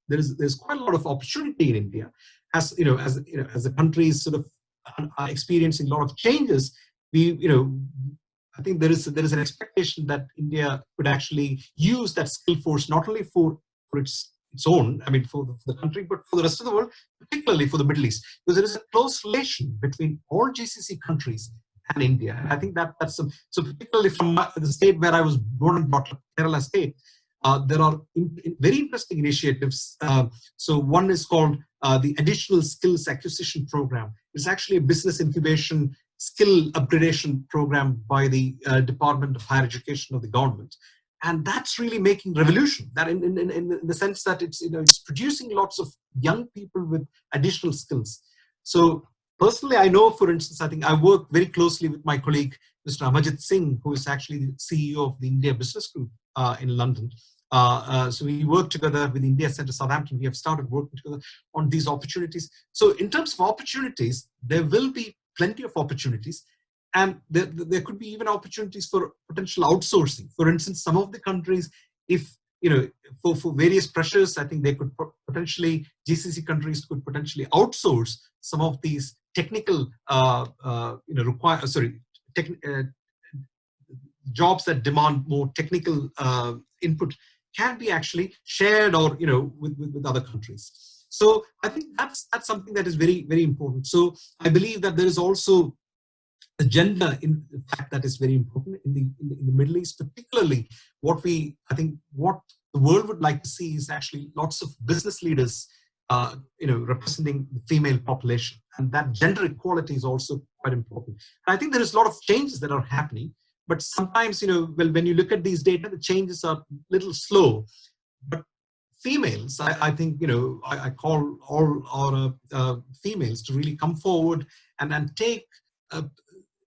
B: quite a lot of opportunity in India, as the country is sort of experiencing a lot of changes. I think there is an expectation that India could actually use that skill force not only for its own, for the country, but for the rest of the world, particularly for the Middle East, because there is a close relation between all GCC countries and India. And I think that's so particularly from the state where I was born and brought up, Kerala state, there are very interesting initiatives. So one is called the Additional Skills Acquisition Program. It's actually a business incubation skill upgradation program by the Department of Higher Education of the government. And that's really making revolution, that in the sense that it's producing lots of young people with additional skills. So personally, I know, for instance, I think I work very closely with my colleague, Mr. Amajit Singh, who is actually the CEO of the India Business Group in London. So we work together with India Center Southampton. We have started working together on these opportunities. So in terms of opportunities, there will be plenty of opportunities. And there could be even opportunities for potential outsourcing. For instance, some of the countries, if, for various pressures, I think they could potentially, GCC countries could potentially outsource some of these technical, jobs that demand more technical input can be actually shared or, with other countries. So I think that's something that is very, very important. So I believe that there is also the gender in fact that is very important in the Middle East, particularly what the world would like to see is actually lots of business leaders, representing the female population, and that gender equality is also quite important. And I think there is a lot of changes that are happening, but sometimes, when you look at these data, the changes are a little slow. But females, I think, I call all our females to really come forward and take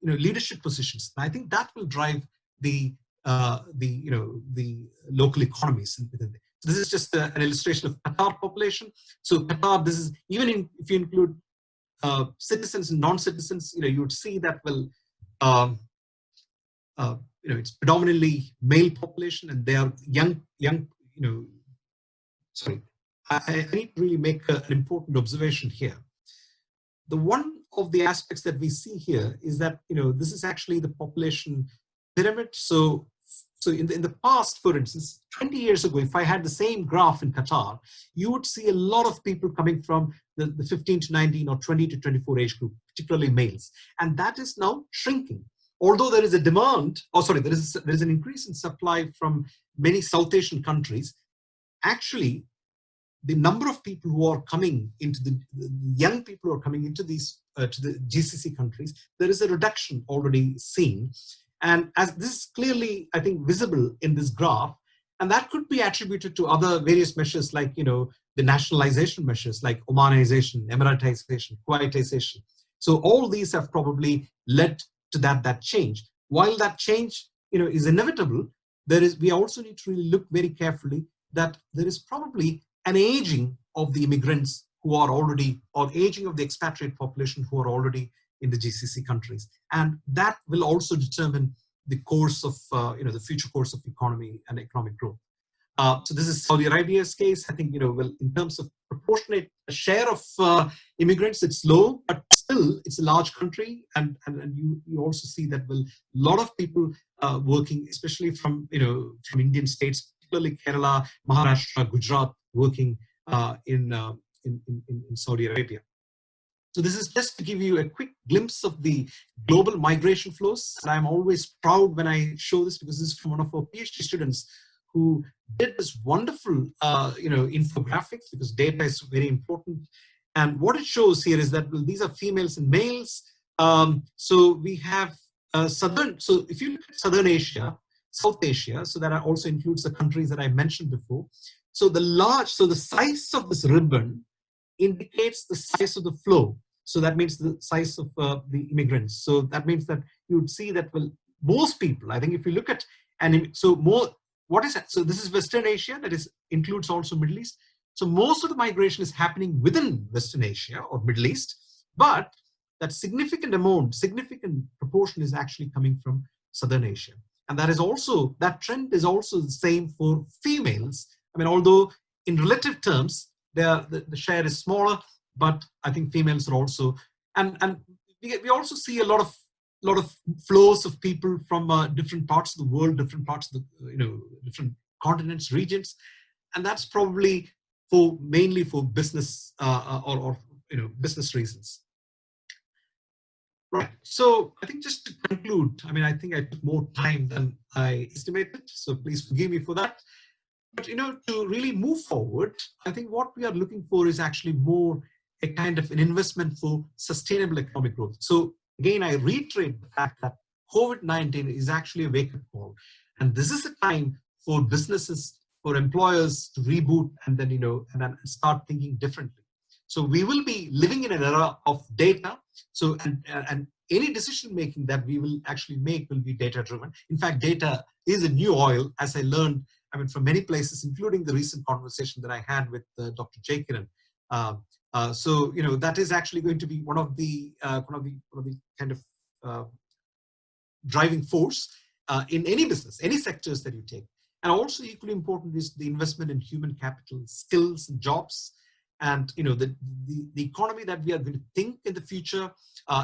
B: leadership positions. And I think that will drive the local economies. So this is just an illustration of Qatar population. So Qatar, this is even if you include citizens and non-citizens, you would see that it's predominantly male population, and they are young. Sorry, I need to really make an important observation here. The one of the aspects that we see here is that, this is actually the population pyramid. So in the past, for instance, 20 years ago, if I had the same graph in Qatar, you would see a lot of people coming from the 15 to 19 or 20 to 24 age group, particularly males. And that is now shrinking. Although there is a demand, there is an increase in supply from many South Asian countries, actually, the number of people who are coming into the young people who are coming into these to the GCC countries, there is a reduction already seen, and as this is clearly, I think, visible in this graph, and that could be attributed to other various measures like the nationalization measures like Omanization, Emiratization, Kuwaitization. So all these have probably led to that change. While that change is inevitable, we also need to really look very carefully that there is probably an aging of the immigrants who are already, or aging of the expatriate population who are already in the GCC countries. And that will also determine the course of, the future course of economy and economic growth. So this is Saudi Arabia's case. I think, in terms of proportionate share of immigrants, it's low, but still it's a large country. And you also see that, a lot of people working, especially from Indian states, particularly Kerala, Maharashtra, Gujarat, working in Saudi Arabia. So this is just to give you a quick glimpse of the global migration flows. And I'm always proud when I show this, because this is from one of our PhD students who did this wonderful, infographics, because data is very important. And what it shows here is that, these are females and males. So we have so if you look at Southern Asia, South Asia, so that also includes the countries that I mentioned before. So the size of this ribbon indicates the size of the flow. So that means the size of the immigrants. So that means that you would see that, most people, I think if you look at, what is that? So this is Western Asia, that includes also Middle East. So most of the migration is happening within Western Asia or Middle East, but that significant proportion is actually coming from Southern Asia. And that trend is also the same for females. I mean, although in relative terms, the share is smaller, but I think females are also, and we also see a lot of flows of people from different parts of the world, different parts of the, different continents, regions, and that's probably mainly for business or business reasons. Right. So I think just to conclude, I think I took more time than I estimated, so please forgive me for that. But to really move forward, I think what we are looking for is actually more a kind of an investment for sustainable economic growth. So again, I reiterate the fact that COVID-19 is actually a wake-up call, and this is a time for businesses, for employers to reboot and then and then start thinking differently. So we will be living in an era of data. So, and any decision making that we will actually make will be data driven. In fact, data is a new oil, as I learned, I mean, from many places, including the recent conversation that I had with Dr. J. Kiran. So, you know, that is actually going to be one of the kind of driving force in any business, any sectors that you take. And also equally important is the investment in human capital, skills, and jobs. And you know, the economy that we are going to think in the future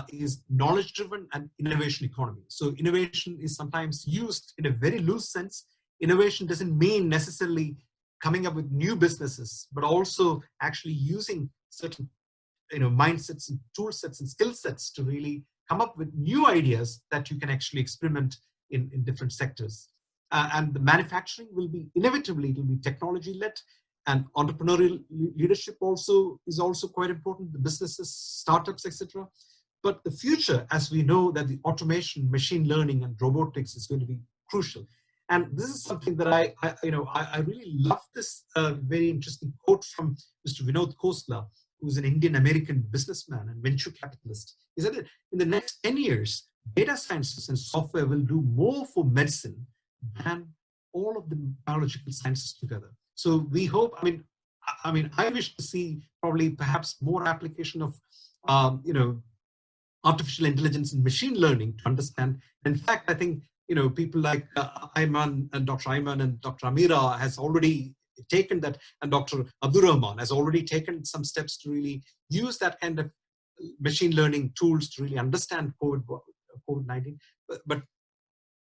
B: is knowledge-driven and innovation economy. So innovation is sometimes used in a very loose sense. Innovation doesn't mean necessarily coming up with new businesses, but also actually using certain, you know, mindsets and tool sets and skill sets to really come up with new ideas that you can actually experiment in different sectors. And the manufacturing will be inevitably, it will be technology led, and entrepreneurial leadership also is also quite important, the businesses, startups, etc. But the future, as we know, that the automation, machine learning, and robotics is going to be crucial. And this is something that I really love this very interesting quote from Mr. Vinod Khosla, who's an Indian American businessman and venture capitalist. He said that in the next 10 years, data sciences and software will do more for medicine than all of the biological sciences together. So we hope, I mean, I wish to see probably perhaps more application of, you know, artificial intelligence and machine learning to understand. In fact, I think, you know, people like Ayman and Dr. Ayman and Dr. Amira has already taken that, and Dr. Abdur Rahman has already taken some steps to really use that kind of machine learning tools to really understand COVID-19. But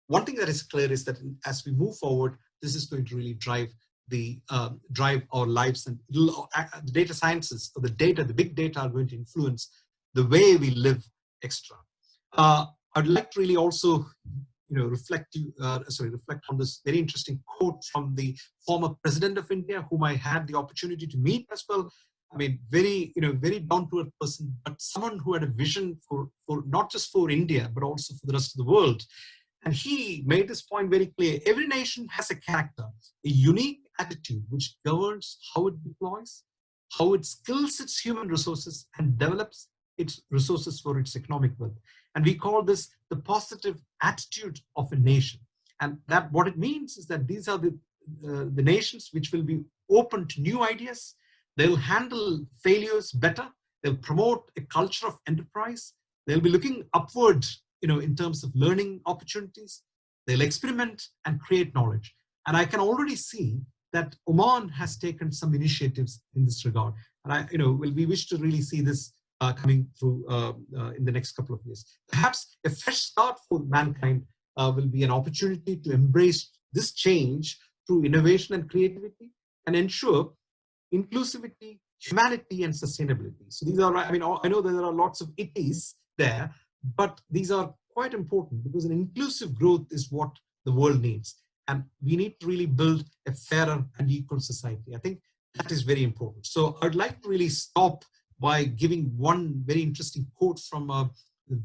B: one thing that is clear is that as we move forward, this is going to really drive our lives, and the data sciences, or the big data are going to influence the way we live extra. I'd like to really also, you know, reflect on this very interesting quote from the former president of India, whom I had the opportunity to meet as well. I mean, very down-to-earth person, but someone who had a vision for not just for India, but also for the rest of the world. And he made this point very clear. Every nation has a character, a unique attitude which governs how it deploys, how it skills its human resources, and develops its resources for its economic wealth. And we call this the positive attitude of a nation. And that what it means is that these are the nations which will be open to new ideas. They'll handle failures better. They'll promote a culture of enterprise. They'll be looking upward, you know, in terms of learning opportunities. They'll experiment and create knowledge. And I can already see that Oman has taken some initiatives in this regard. And we wish to really see this coming through in the next couple of years. Perhaps a fresh start for mankind will be an opportunity to embrace this change through innovation and creativity and ensure inclusivity, humanity, and sustainability. So these are, I know there are lots of itties there, but these are quite important because an inclusive growth is what the world needs. And we need to really build a fairer and equal society. I think that is very important. So I'd like to really stop by giving one very interesting quote from a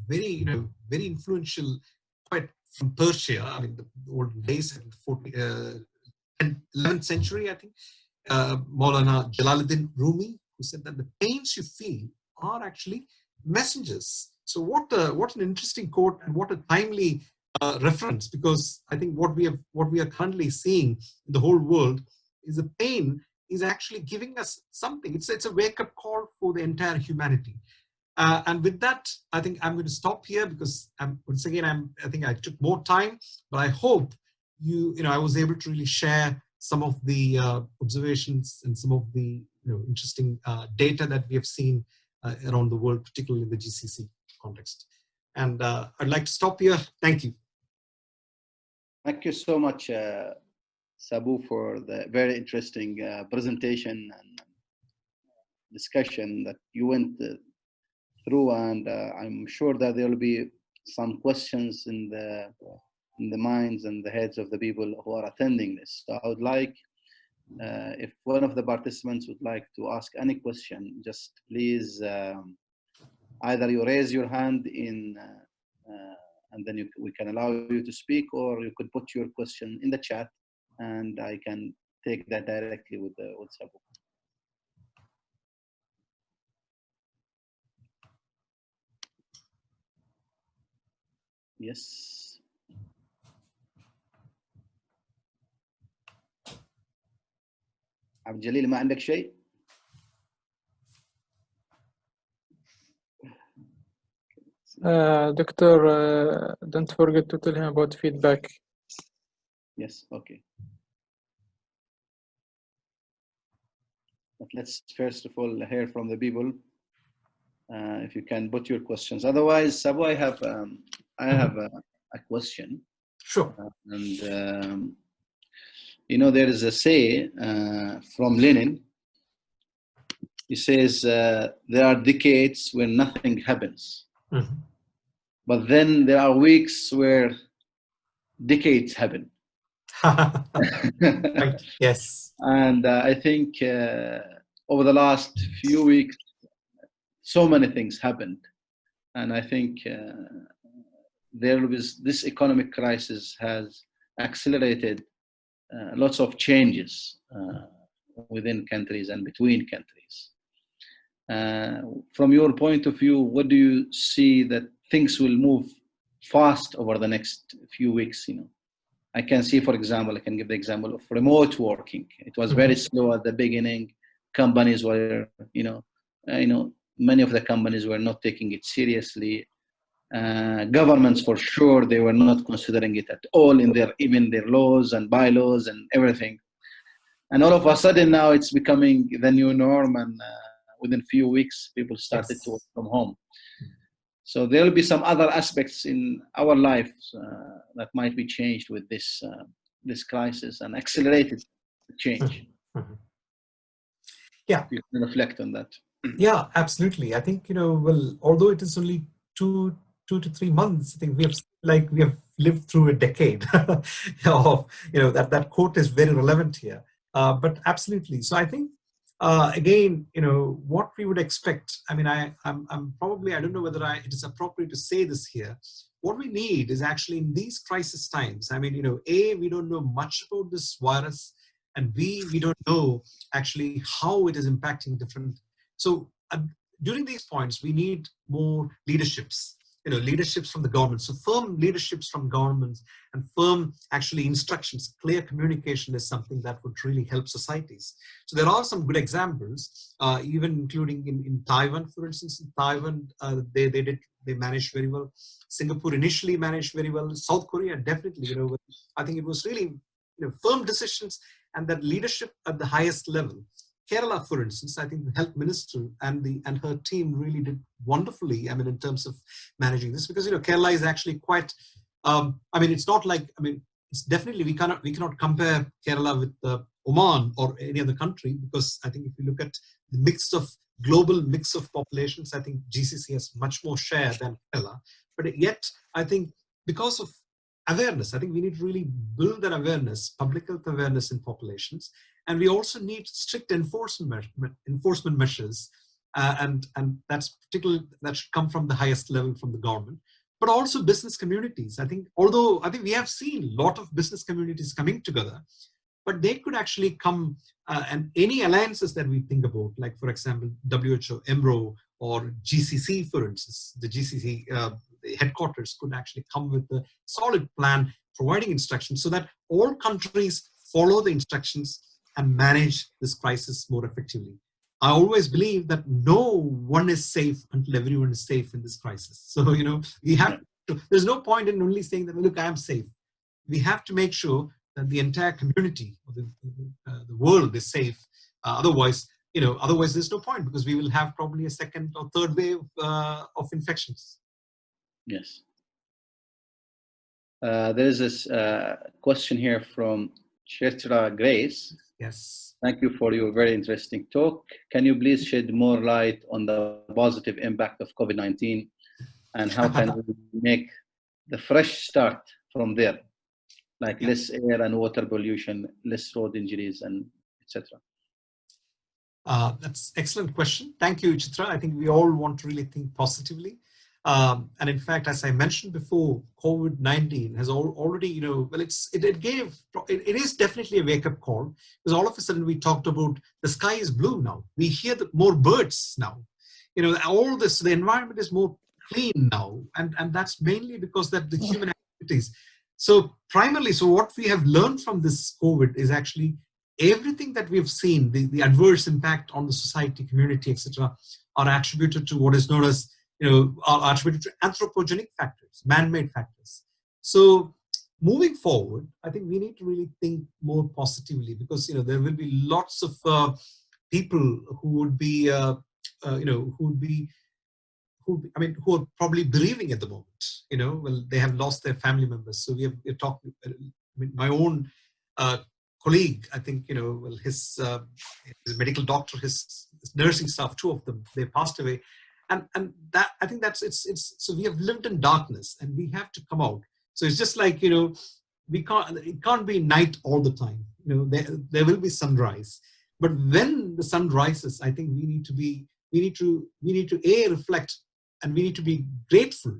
B: very influential poet from Persia. I mean, the old days, 11th century, I think, Maulana Jalaluddin Rumi, who said that the pains you feel are actually messengers. So what an interesting quote, and what a timely reference, because I think what we are currently seeing in the whole world is the pain is actually giving us something. It's a wake-up call for the entire humanity. And with that, I think I'm going to stop here because I think I took more time, but I hope I was able to really share some of the observations and some of the interesting data that we have seen around the world, particularly in the GCC context. And I'd like to stop here. Thank you.
A: Thank you so much, Sabu, for the very interesting presentation and discussion that you went through. And I'm sure that there will be some questions in the minds and the heads of the people who are attending this. So I would like, if one of the participants would like to ask any question, just please either you raise your hand and then we can allow you to speak, or you could put your question in the chat and I can take that directly with Sabu. Yes. عبد الجليل ما عندك شيء؟
E: Doctor, don't forget to tell him about feedback.
A: Yes, okay. But let's first of all hear from the people. If you can put your questions. Otherwise, Sabu, I have a question.
B: Sure.
A: And you know, there is a say from Lenin. He says there are decades where nothing happens, but then there are weeks where decades happen.
B: Right. Yes.
A: And I think over the last few weeks, so many things happened. And I think this economic crisis has accelerated lots of changes within countries and between countries. From your point of view, what do you see that things will move fast over the next few weeks? You know, I can see, for example, I can give the example of remote working. It was very slow at the beginning. Companies were, many of the companies were not taking it seriously. Governments, for sure, they were not considering it at all in even their laws and bylaws and everything. And all of a sudden now it's becoming the new norm, and within few weeks people started to work from home. So there will be some other aspects in our lives that might be changed with this crisis and accelerated change.
B: Yeah,
A: you can reflect on that.
B: Yeah, absolutely. I think, well, although it is only two to 3 months, I think we have lived through a decade of, that quote is very relevant here. But absolutely. So I think, again, what we would expect, I mean, I'm probably, I don't know whether it is appropriate to say this here. What we need is actually in these crisis times, I mean, A, we don't know much about this virus, and B, we don't know actually how it is impacting different. So during these points, we need more leaderships, leaderships from the government. So firm leaderships from governments and firm actually instructions, clear communication is something that would really help societies. So there are some good examples, even including in Taiwan, for instance. In Taiwan, they managed very well. Singapore initially managed very well. South Korea, definitely, I think it was really, firm decisions and that leadership at the highest level. Kerala, for instance, I think the health minister and her team really did wonderfully, I mean, in terms of managing this, because, Kerala is actually quite, I mean, it's not like, I mean, it's definitely, we cannot compare Kerala with Oman or any other country, because I think if you look at the global mix of populations, I think GCC has much more share than Kerala. But yet, I think because of awareness, I think we need to really build that awareness, public health awareness in populations. And we also need strict enforcement measures, and that should come from the highest level from the government, but also business communities. I think we have seen a lot of business communities coming together, but they could actually come and any alliances that we think about, like for example, WHO, EMRO, or GCC, for instance, the GCC headquarters could actually come with a solid plan, providing instructions so that all countries follow the instructions and manage this crisis more effectively. I always believe that no one is safe until everyone is safe in this crisis. So, we have to, there's no point in only saying that, look, I am safe. We have to make sure that the entire community, or the world is safe. Otherwise there's no point, because we will have probably a second or third wave of infections.
A: Yes. There's this question here from Shetra Grace.
B: Yes.
A: Thank you for your very interesting talk. Can you please shed more light on the positive impact of COVID-19 and how can we make the fresh start from there, like less air and water pollution, less road injuries, and etc.?
B: That's an excellent question. Thank you, Chitra. I think we all want to really think positively. And in fact, as I mentioned before, COVID-19 has already, it is definitely a wake-up call, because all of a sudden we talked about the sky is blue now. We hear more birds now. All this, the environment is more clean now, and that's mainly because that the human activities. So primarily, so what we have learned from this COVID is actually everything that we have seen, the adverse impact on the society, community, etc., are attributed to what is known as, are attributed to anthropogenic factors, man-made factors. So moving forward, I think we need to really think more positively, because there will be lots of people who would be, who are probably bereaving at the moment. Well, they have lost their family members. So we're talking. My own colleague, I think, well, his medical doctor, his nursing staff, 2 of them, they passed away, and that, I think that's it's. So we have lived in darkness, and we have to come out. So it's just like, it can't be night all the time. There will be sunrise, but when the sun rises, I think we need to reflect, and we need to be grateful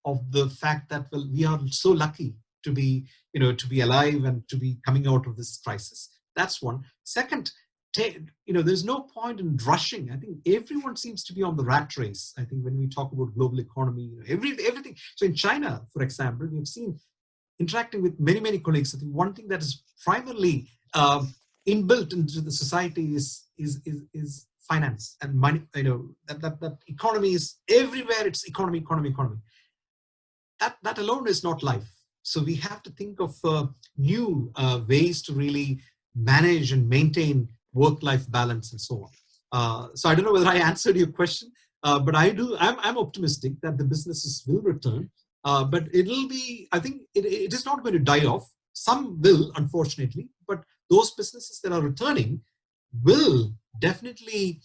B: of the fact that, well, we are so lucky to be, to be alive and to be coming out of this crisis. That's one. Second, there's no point in rushing. I think everyone seems to be on the rat race. I think when we talk about global economy, everything. So in China, for example, we've seen, interacting with many colleagues, I think one thing that is primarily inbuilt into the society is finance and money. That economy is everywhere. It's economy. That alone is not life. So we have to think of new ways to really manage and maintain work-life balance and so on. So I don't know whether I answered your question, but I'm optimistic that the businesses will return, but it'll be, I think it is not going to die off. Some will, unfortunately, but those businesses that are returning will definitely,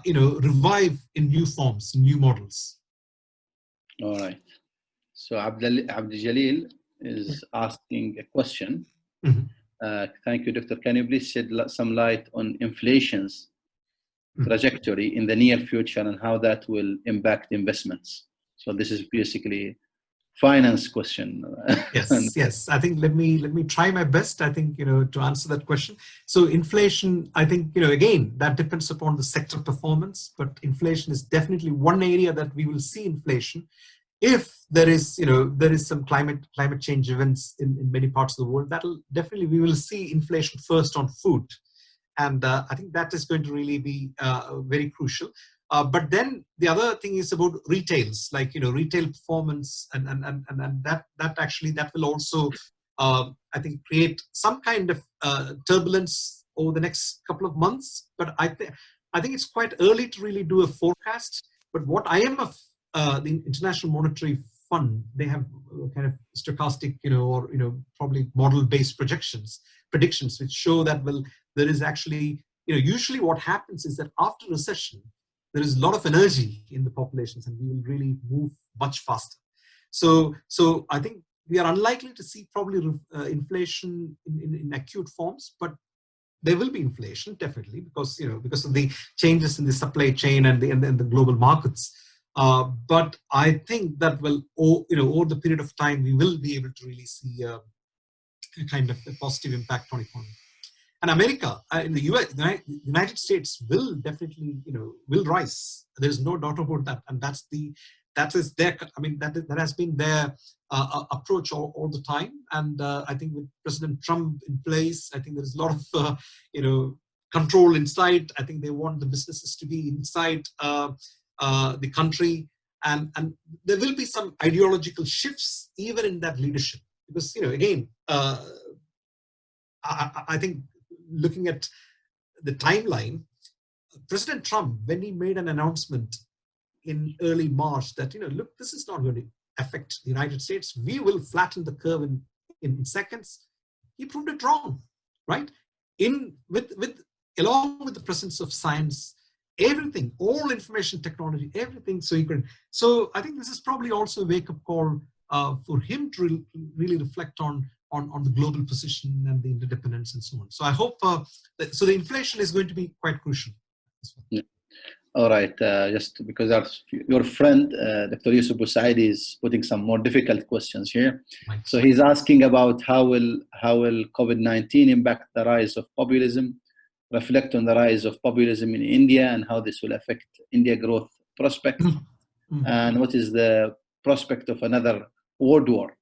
B: revive in new forms, new models.
A: All right. So Abdul Jalil is asking a question. Thank you, Doctor. Can you please shed some light on inflation's trajectory in the near future and how that will impact investments? So this is basically finance question.
B: Yes. I think let me try my best. I think to answer that question. So inflation, I think again, that depends upon the sector performance, but inflation is definitely one area that we will see inflation. If there is some climate change events in many parts of the world, we will see inflation first on food, and I think that is going to really be very crucial. But then the other thing is about retails, like retail performance, and that will also I think create some kind of turbulence over the next couple of months. But I think it's quite early to really do a forecast. But what IMF, the International Monetary Fund, they have kind of stochastic, or probably model-based predictions, which show that, well, there is actually, usually what happens is that after recession, there is a lot of energy in the populations, and we will really move much faster. So I think we are unlikely to see probably inflation in acute forms, but there will be inflation definitely because of the changes in the supply chain and the global markets. But I think that over the period of time, we will be able to really see a kind of a positive impact on economy. And America, in the US, the United States will definitely, will rise. There's no doubt about that. And that has been their approach all the time. And I think with President Trump in place, I think there's a lot of, control inside. I think they want the businesses to be inside the country, and there will be some ideological shifts even in that leadership, because again, I think looking at the timeline, President Trump, when he made an announcement in early March that look, this is not going to affect the United States, we will flatten the curve in seconds, he proved it wrong, right? Along with the presence of science, everything, all information technology, everything. So I think this is probably also a wake-up call for him to really reflect on the global position and the interdependence and so on. So I hope, so the inflation is going to be quite crucial.
A: Yeah. All right, just because your friend, Dr. Yusuf Busaidi, is putting some more difficult questions here.
B: Right.
A: So he's asking about how will COVID-19 impact the rise of populism, reflect on the rise of populism in India, and how this will affect India growth prospects. and what is the prospect of another world war?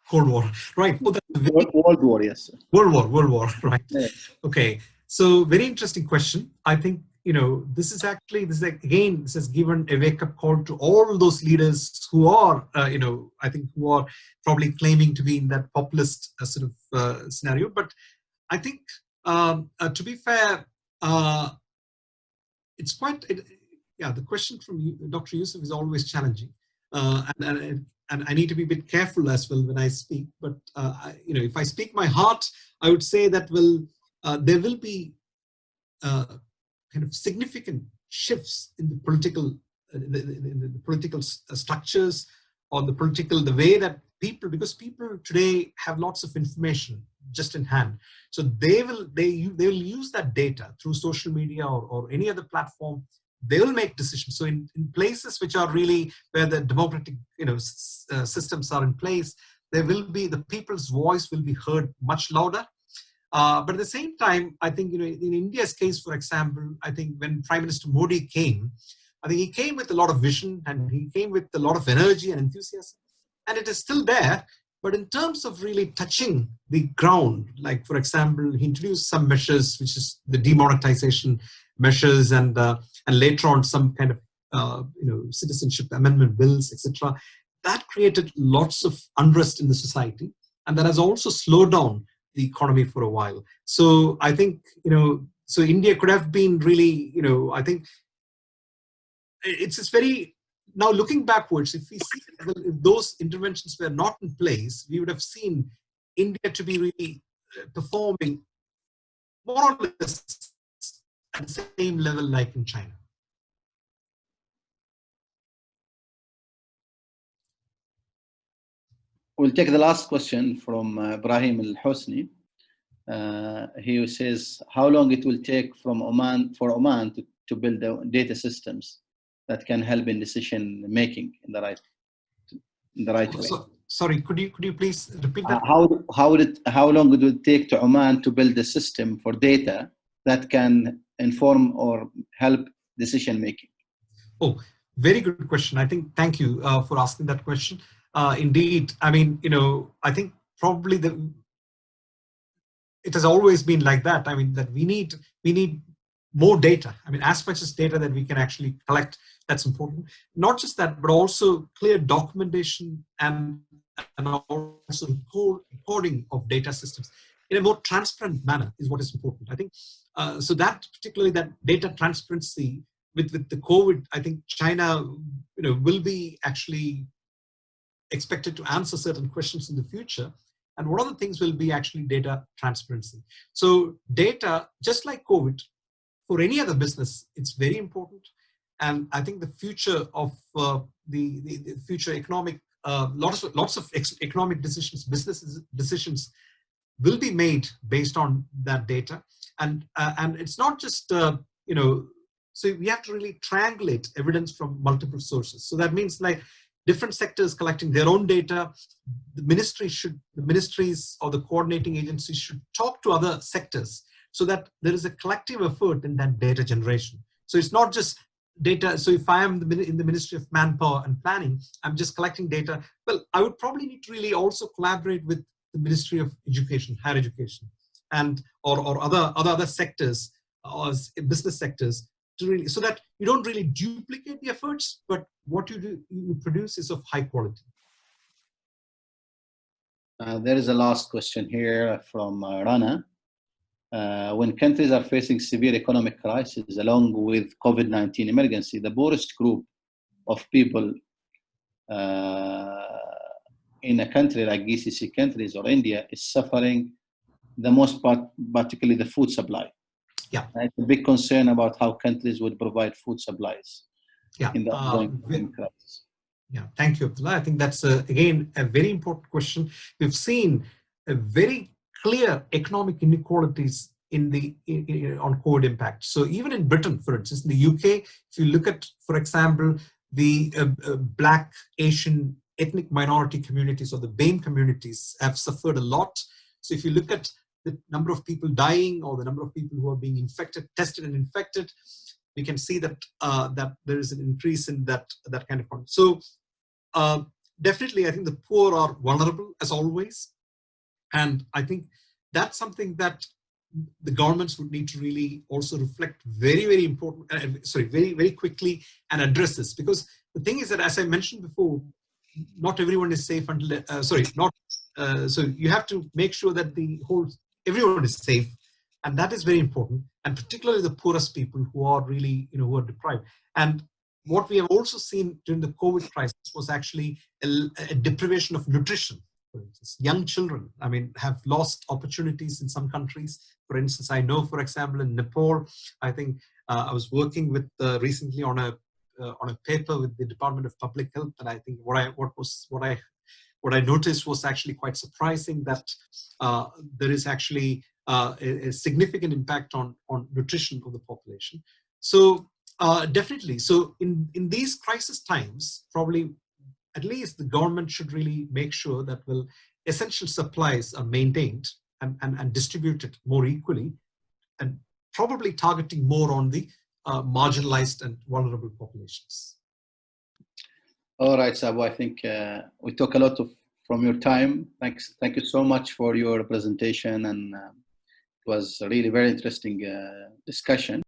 B: Cold War, right? Oh, that's a very,
A: World war, yes.
B: World War, right?
A: Yes.
B: Okay, so very interesting question. I think, you know, this is again, this has given a wake-up call to all those leaders who are, you know, I think who are probably claiming to be in that populist sort of scenario. But I think, to be fair, it's quite, yeah, the question from Dr. Yusuf is always challenging. And I need to be a bit careful as well when I speak. But, you know, if I speak my heart, I would say that there will be kind of significant shifts in the political, structures, or the way that because people today have lots of information just in hand. So they will use that data through social media or any other platform. They will make decisions. So in places which are really where the democratic, you know, systems are in place, the people's voice will be heard much louder. But at the same time, I think, you know, in India's case, for example, I think when Prime Minister Modi came, I think he came with a lot of vision and he came with a lot of energy and enthusiasm, and it is still there. But in terms of really touching the ground, like, for example, he introduced some measures, which is the demonetization measures, and later on some kind of you know, citizenship amendment bills, etc. That created lots of unrest in the society, and that has also slowed down the economy for a while. So I think, you know, so India could have been really, you know, I think it's just very, now looking backwards, if we see, well, if those interventions were not in place, we would have seen India to be really performing more or less at the same level like in China.
A: We'll take the last question from Ibrahim Al-Hosni. He says, how long it will take for Oman to build the data systems that can help in decision making in the right way?
B: Sorry, could you please repeat that?
A: How long it will take to Oman to build a system for data that can inform or help decision making?
B: Oh, very good question. I think, thank you for asking that question. Indeed, I mean, you know, I think probably it has always been like that. I mean, that we need more data. I mean, as much as data that we can actually collect, that's important. Not just that, but also clear documentation and also recording of data systems in a more transparent manner is what is important. I think so that particularly that data transparency with the COVID, I think China, you know, will be actually expected to answer certain questions in the future. And one of the things will be actually data transparency. So data, just like COVID, for any other business, it's very important. And I think the future of the future economic, lots of economic decisions, business decisions will be made based on that data. And it's not just, you know, so we have to really triangulate evidence from multiple sources. So that means like different sectors collecting their own data. The ministries or the coordinating agencies should talk to other sectors so that there is a collective effort in that data generation. So it's not just data. So if I am in the Ministry of Manpower and Planning, I'm just collecting data. Well, I would probably need to really also collaborate with the Ministry of Education, Higher Education, and or other sectors or business sectors, to really, so that you don't really duplicate the efforts, but what you produce is of high quality.
A: There is a last question here from Rana. When countries are facing severe economic crisis along with COVID-19 emergency, the poorest group of people in a country like GCC countries or India is suffering the most, particularly the food supply.
B: Yeah,
A: it's a big concern about how countries would provide food supplies.
B: Yeah,
A: in the ongoing crisis.
B: Yeah, thank you, Abdullah. I think that's again a very important question. We've seen a very clear economic inequalities in on COVID impact. So even in Britain, for instance, in the UK, if you look at, for example, the Black, Asian, ethnic minority communities or the BAME communities have suffered a lot. So if you look at the number of people dying or the number of people who are being infected, tested and infected, we can see that that there is an increase in that kind of content. So definitely, I think the poor are vulnerable as always, and I think that's something that the governments would need to really also reflect very important, very quickly and address this, because the thing is that, as I mentioned before, not everyone is safe until so you have to make sure that everyone is safe, and that is very important, and particularly the poorest people who are really who are deprived. And what we have also seen during the COVID crisis was actually a deprivation of nutrition. For instance, young children, I mean, have lost opportunities in some countries. For instance, I know, for example, in Nepal, I think I was working with recently on a paper with the Department of Public Health, and I think what I noticed was actually quite surprising, that there is actually a significant impact on nutrition of the population. So definitely, so in these crisis times, probably at least the government should really make sure that essential supplies are maintained and distributed more equally, and probably targeting more on the marginalized and vulnerable populations.
A: All right, Sabu, I think we took a lot from your time. Thank you so much for your presentation, and it was a really very interesting discussion.